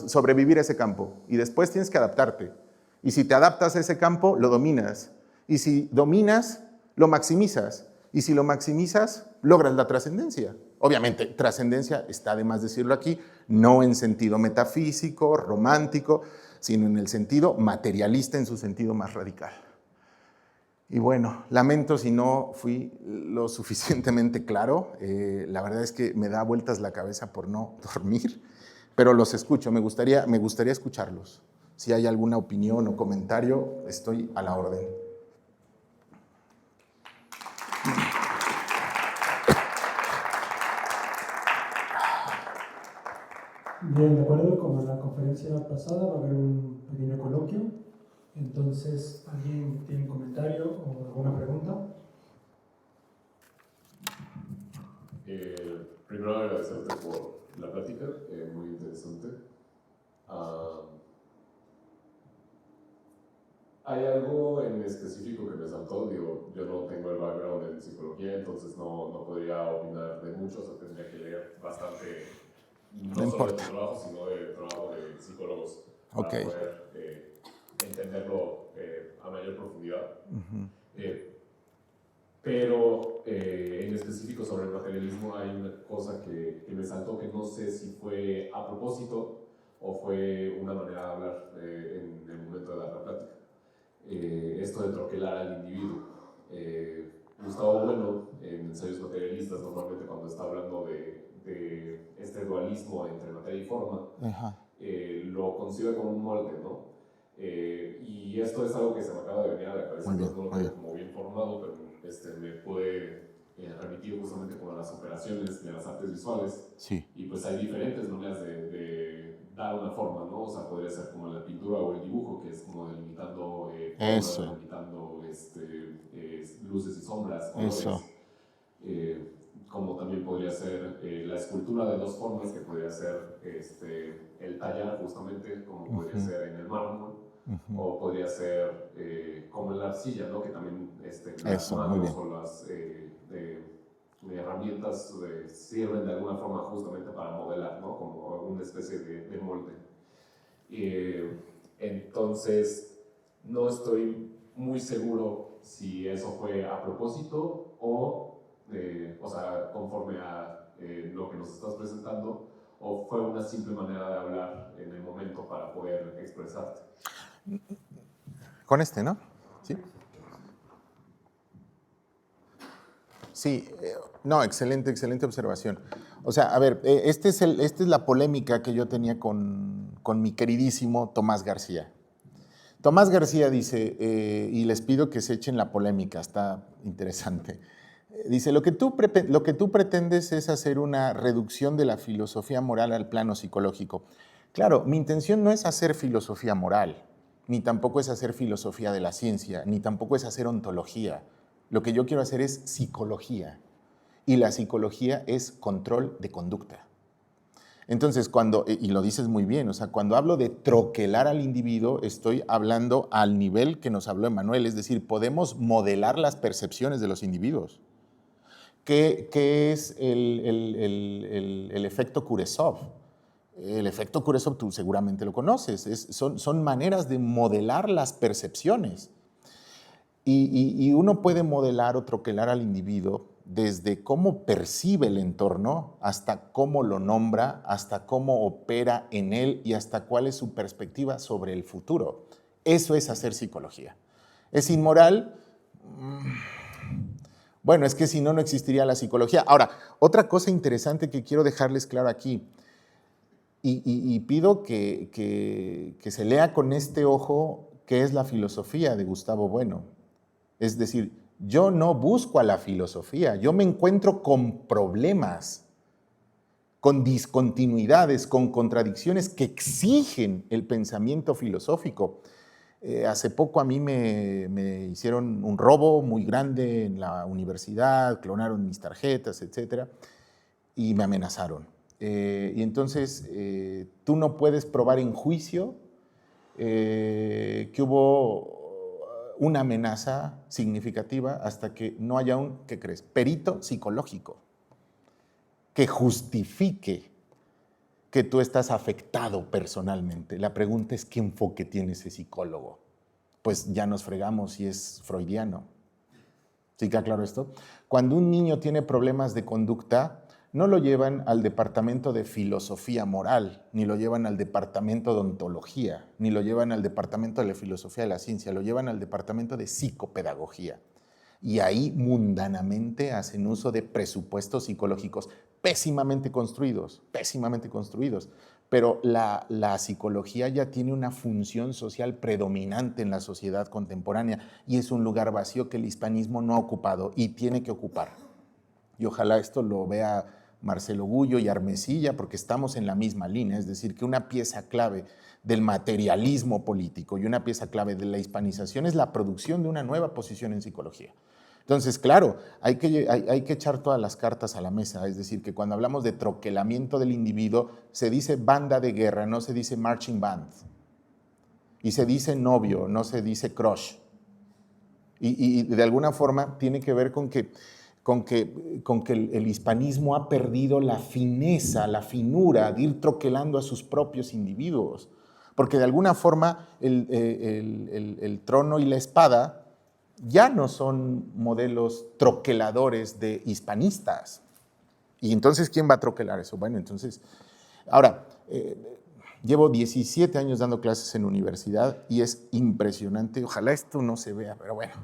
sobrevivir a ese campo, y después tienes que adaptarte. Y si te adaptas a ese campo, lo dominas. Y si dominas, lo maximizas. Y si lo maximizas, logras la trascendencia. Obviamente, trascendencia, está de más decirlo aquí, no en sentido metafísico, romántico, sino en el sentido materialista, en su sentido más radical. Y bueno, lamento si no fui lo suficientemente claro. La verdad es que me da vueltas la cabeza por no dormir, pero los escucho, me gustaría escucharlos. Si hay alguna opinión o comentario, estoy a la orden. Bien, de acuerdo con la conferencia pasada, va a haber un pequeño coloquio. Entonces, ¿alguien tiene un comentario o alguna pregunta? Primero agradecerte por la plática, muy interesante. Ah, hay algo en específico que me saltó, digo, yo no tengo el background en psicología, entonces no podría opinar de mucho, o sea, tendría que leer bastante, No no solo de importa. tu trabajo, sino de trabajo de psicólogos, Ok. para poder entenderlo a mayor profundidad. Pero en específico sobre el materialismo hay una cosa que me saltó, que no sé si fue a propósito o fue una manera de hablar en el momento de dar la plática. Esto de troquelar al individuo. Gustavo Bueno, en Ensayos Materialistas, normalmente cuando está hablando de este dualismo entre materia y forma, lo concibe como un molde, ¿no? Y esto es algo que se me acaba de venir a la cabeza, entonces no lo tengo como bien formado, pero me puede remitir justamente como a las operaciones de las artes visuales. Sí. Y pues hay diferentes maneras de dar una forma, ¿no? O sea, podría ser como la pintura o el dibujo, que es como delimitando formas, delimitando luces y sombras, colores. Como también podría ser la escultura de dos formas, que podría ser el tallar justamente, como podría ser en el mármol, o podría ser como en la arcilla, ¿no? Que también las manos o las herramientas sirven de alguna forma justamente para modelar, ¿no? Como una especie de molde. Entonces, no estoy muy seguro si eso fue a propósito o sea, conforme a lo que nos estás presentando, o fue una simple manera de hablar en el momento para poder expresarte. Con ¿no? Sí. Sí, no, excelente observación. O sea, a ver, esta es la polémica que yo tenía con mi queridísimo Tomás García. Tomás García dice, y les pido que se echen la polémica, está interesante. Dice, lo que tú pretendes es hacer una reducción de la filosofía moral al plano psicológico. Claro, mi intención no es hacer filosofía moral, ni tampoco es hacer filosofía de la ciencia, ni tampoco es hacer ontología. Lo que yo quiero hacer es psicología, y la psicología es control de conducta. Entonces, y lo dices muy bien, o sea, cuando hablo de troquelar al individuo, estoy hablando al nivel que nos habló Emmanuel, es decir, podemos modelar las percepciones de los individuos. ¿Qué es el efecto Kuresov? El efecto Kuresov tú seguramente lo conoces, son maneras de modelar las percepciones. Y uno puede modelar o troquelar al individuo desde cómo percibe el entorno, hasta cómo lo nombra, hasta cómo opera en él y hasta cuál es su perspectiva sobre el futuro. Eso es hacer psicología. ¿Es inmoral? Bueno, es que si no, no existiría la psicología. Ahora, otra cosa interesante que quiero dejarles claro aquí, y pido que se lea con este ojo qué es la filosofía de Gustavo Bueno. Es decir, yo no busco a la filosofía, yo me encuentro con problemas, con discontinuidades, con contradicciones que exigen el pensamiento filosófico. Hace poco a mí me hicieron un robo muy grande en la universidad, clonaron mis tarjetas, etc. Y me amenazaron. Y entonces tú no puedes probar en juicio que hubo una amenaza significativa hasta que no haya un, ¿qué crees?, perito psicológico que justifique que tú estás afectado personalmente. La pregunta es, ¿qué enfoque tiene ese psicólogo? Pues ya nos fregamos si es freudiano. ¿Sí queda claro esto? Cuando un niño tiene problemas de conducta, no lo llevan al departamento de filosofía moral, ni lo llevan al departamento de ontología, ni lo llevan al departamento de la filosofía de la ciencia, lo llevan al departamento de psicopedagogía. Y ahí mundanamente hacen uso de presupuestos psicológicos pésimamente construidos, pero la psicología ya tiene una función social predominante en la sociedad contemporánea y es un lugar vacío que el hispanismo no ha ocupado y tiene que ocupar. Y ojalá esto lo vea Marcelo Gullo y Armesilla, porque estamos en la misma línea, es decir, que una pieza clave del materialismo político y una pieza clave de la hispanización es la producción de una nueva posición en psicología. Entonces, claro, hay que echar todas las cartas a la mesa, es decir, que cuando hablamos de troquelamiento del individuo, se dice banda de guerra, no se dice marching band, y se dice novio, no se dice crush. Y de alguna forma tiene que ver con que el hispanismo ha perdido la fineza, la finura de ir troquelando a sus propios individuos, porque de alguna forma el trono y la espada ya no son modelos troqueladores de hispanistas. Y entonces, ¿quién va a troquelar eso? Bueno, entonces, ahora, llevo 17 años dando clases en universidad y es impresionante, ojalá esto no se vea, pero bueno.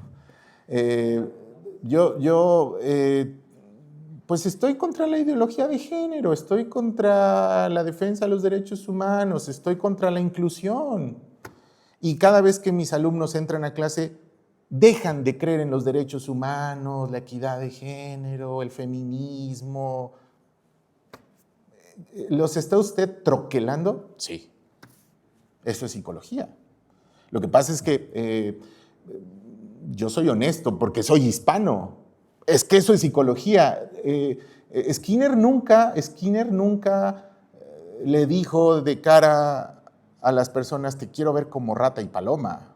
Pues estoy contra la ideología de género, estoy contra la defensa de los derechos humanos, estoy contra la inclusión. Y cada vez que mis alumnos entran a clase, dejan de creer en los derechos humanos, la equidad de género, el feminismo. ¿Los está usted troquelando? Sí. Eso es psicología. Lo que pasa es que yo soy honesto porque soy hispano. Es que eso es psicología. Skinner nunca le dijo de cara a las personas, te quiero ver como rata y paloma.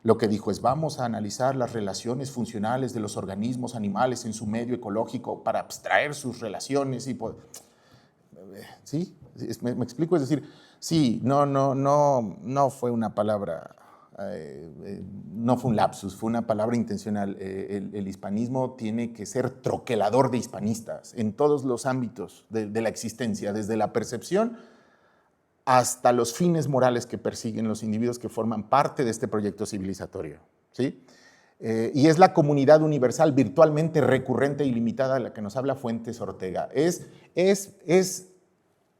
Lo que dijo es, vamos a analizar las relaciones funcionales de los organismos animales en su medio ecológico para abstraer sus relaciones y poder... ¿Sí? ¿Me explico? Es decir, sí, no fue una palabra, no fue un lapsus, fue una palabra intencional. El hispanismo tiene que ser troquelador de hispanistas en todos los ámbitos de la existencia, desde la percepción hasta los fines morales que persiguen los individuos que forman parte de este proyecto civilizatorio, ¿sí? Y es la comunidad universal virtualmente recurrente y limitada de la que nos habla Fuentes Ortega. Es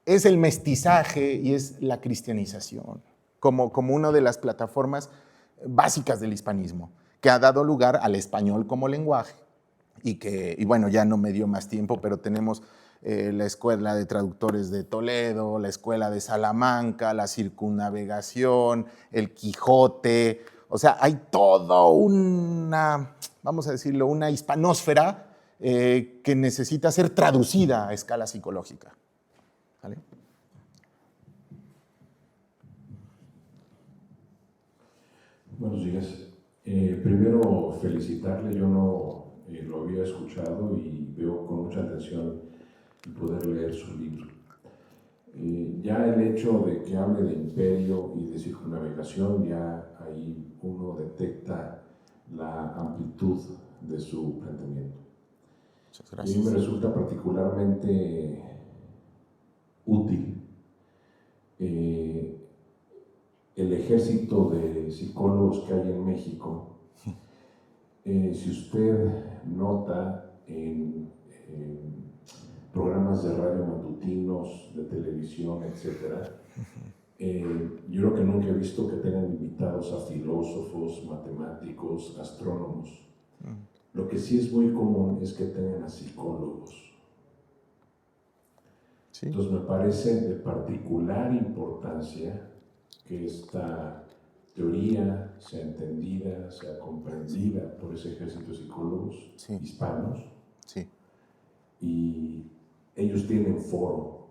el mestizaje y es la cristianización, como una de las plataformas básicas del hispanismo, que ha dado lugar al español como lenguaje. Y bueno, ya no me dio más tiempo, pero tenemos la Escuela de Traductores de Toledo, la Escuela de Salamanca, la Circunnavegación, el Quijote. O sea, hay todo una, vamos a decirlo, una hispanósfera que necesita ser traducida a escala psicológica. ¿Vale? Buenos días. Primero, felicitarle. Yo no lo había escuchado y veo con mucha atención el poder leer su libro. Ya el hecho de que hable de imperio y de circunnavegación, ya ahí uno detecta la amplitud de su planteamiento. Muchas gracias. A mí me resulta particularmente útil el ejército de psicólogos que hay en México. Si usted nota en programas de radio matutinos, de televisión, etc., yo creo que nunca he visto que tengan invitados a filósofos, matemáticos, astrónomos. Lo que sí es muy común es que tengan a psicólogos. Sí. Entonces me parece de particular importancia que esta teoría sea entendida, sea comprendida por ese ejército de psicólogos hispanos. Sí. Y ellos tienen foro,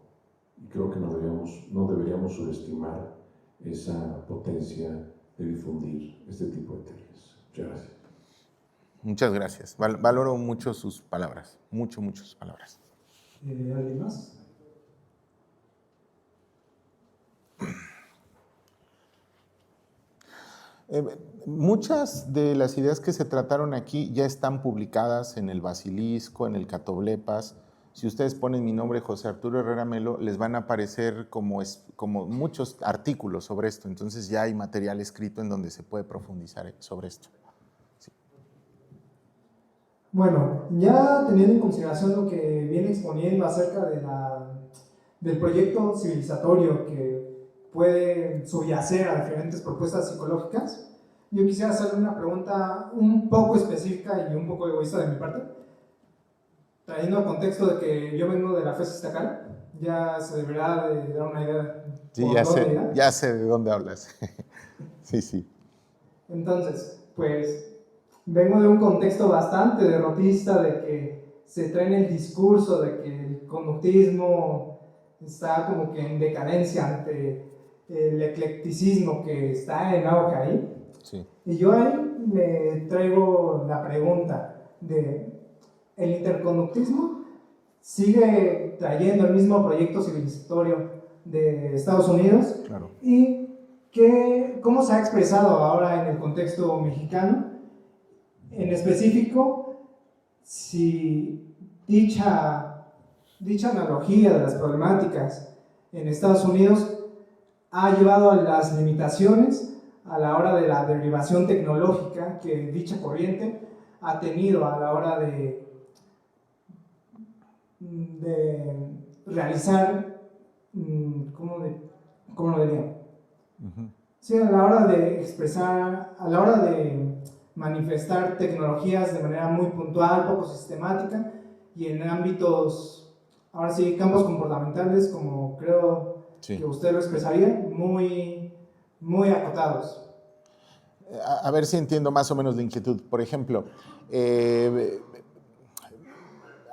y creo que no deberíamos subestimar esa potencia de difundir este tipo de teorías. Muchas gracias. Muchas gracias. Valoro mucho sus palabras, mucho sus palabras. ¿Alguien más? Muchas de las ideas que se trataron aquí ya están publicadas en el Basilisco, en el Catoblepas. Si ustedes ponen mi nombre, José Arturo Herrera Melo, les van a aparecer como muchos artículos sobre esto. Entonces ya hay material escrito en donde se puede profundizar sobre esto. Sí. Bueno, ya teniendo en consideración lo que viene exponiendo acerca del proyecto civilizatorio que puede subyacer a diferentes propuestas psicológicas, yo quisiera hacerle una pregunta un poco específica y un poco egoísta de mi parte. trayendo contexto de que yo vengo de la FES Iztacal, ya se deberá de dar una idea. Sí, por dónde irá. ya sé de dónde hablas. Sí, sí. Entonces, pues, vengo de un contexto bastante derrotista de que se trae el discurso de que el conductismo está como que en decadencia ante el eclecticismo que está en auge ahí. Sí. Y yo ahí me traigo la pregunta de ¿el interconductismo sigue trayendo el mismo proyecto civilizatorio de Estados Unidos? Claro. ¿Y cómo se ha expresado ahora en el contexto mexicano? En específico, si dicha analogía de las problemáticas en Estados Unidos ha llevado a las limitaciones a la hora de la derivación tecnológica que dicha corriente ha tenido a la hora de realizar, ¿cómo lo diría? Sí, a la hora de expresar, a la hora de manifestar tecnologías de manera muy puntual, poco sistemática y en ámbitos, ahora sí, campos comportamentales, como creo que usted lo expresaría, muy, muy acotados. A ver si entiendo más o menos la inquietud. Por ejemplo,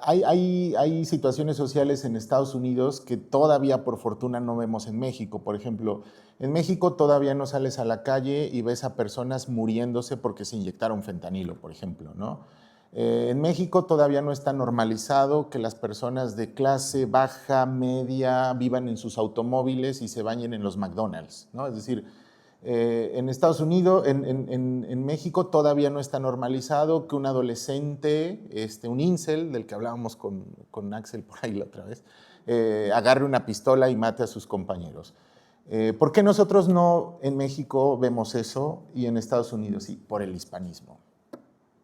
hay situaciones sociales en Estados Unidos que todavía, por fortuna, no vemos en México. Por ejemplo, en México todavía no sales a la calle y ves a personas muriéndose porque se inyectaron fentanilo, por ejemplo, ¿no? En México todavía no está normalizado que las personas de clase baja, media, vivan en sus automóviles y se bañen en los McDonald's, ¿no? Es decir, en Estados Unidos, en México todavía no está normalizado que un adolescente, un incel, del que hablábamos con Axel por ahí la otra vez, agarre una pistola y mate a sus compañeros. ¿Por qué nosotros no en México vemos eso y en Estados Unidos sí? Por el hispanismo.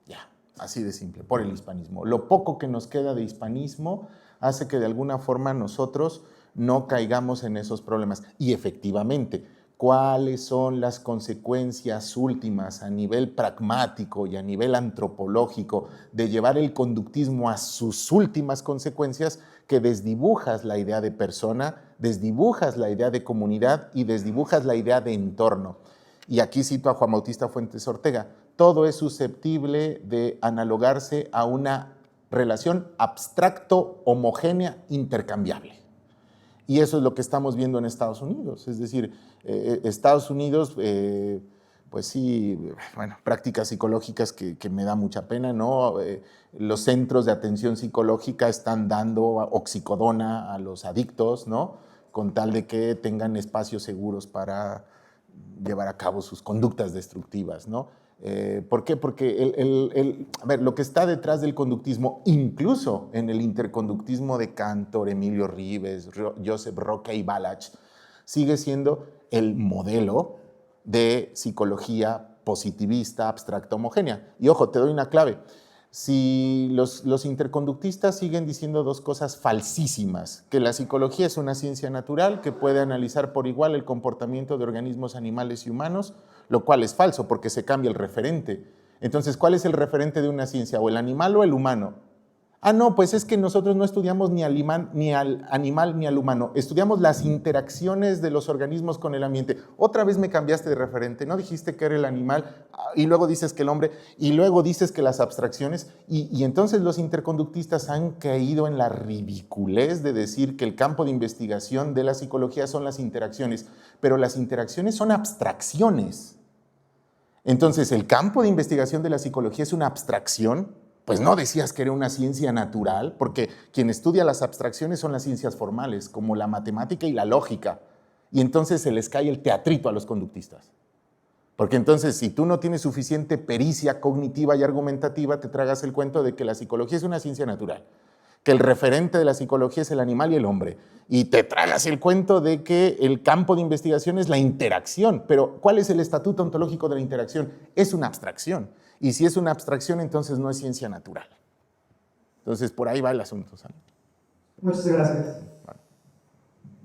Ya, así de simple, por el hispanismo. Lo poco que nos queda de hispanismo hace que de alguna forma nosotros no caigamos en esos problemas. Y efectivamente, ¿cuáles son las consecuencias últimas a nivel pragmático y a nivel antropológico de llevar el conductismo a sus últimas consecuencias? Que desdibujas la idea de persona, desdibujas la idea de comunidad y desdibujas la idea de entorno. Y aquí cito a Juan Bautista Fuentes Ortega. Todo es susceptible de analogarse a una relación abstracto, homogénea, intercambiable. Y eso es lo que estamos viendo en Estados Unidos. Es decir, Estados Unidos, pues sí, bueno, prácticas psicológicas que me da mucha pena, ¿no? Los centros de atención psicológica están dando oxicodona a los adictos, ¿no? Con tal de que tengan espacios seguros para llevar a cabo sus conductas destructivas, ¿no? ¿Por qué? Porque a ver, lo que está detrás del conductismo, incluso en el interconductismo de Cantor, Emilio Rives, Joseph Roca y Balach, sigue siendo el modelo de psicología positivista, abstracta, homogénea. Y ojo, te doy una clave. Si los interconductistas siguen diciendo dos cosas falsísimas, que la psicología es una ciencia natural que puede analizar por igual el comportamiento de organismos animales y humanos, lo cual es falso porque se cambia el referente. Entonces, ¿cuál es el referente de una ciencia? ¿O el animal o el humano? Ah, no, pues es que nosotros no estudiamos ni al animal ni al humano, estudiamos las interacciones de los organismos con el ambiente. Otra vez me cambiaste de referente, no dijiste que era el animal y luego dices que el hombre y luego dices que las abstracciones y entonces los interconductistas han caído en la ridiculez de decir que el campo de investigación de la psicología son las interacciones, pero las interacciones son abstracciones. Entonces, ¿el campo de investigación de la psicología es una abstracción? Pues no decías que era una ciencia natural, porque quien estudia las abstracciones son las ciencias formales, como la matemática y la lógica. Y entonces se les cae el teatrito a los conductistas. Porque entonces, si tú no tienes suficiente pericia cognitiva y argumentativa, te tragas el cuento de que la psicología es una ciencia natural, que el referente de la psicología es el animal y el hombre, y te tragas el cuento de que el campo de investigación es la interacción. Pero, ¿cuál es el estatuto ontológico de la interacción? Es una abstracción. Y si es una abstracción, entonces no es ciencia natural. Entonces, por ahí va el asunto, ¿sabes? Muchas gracias.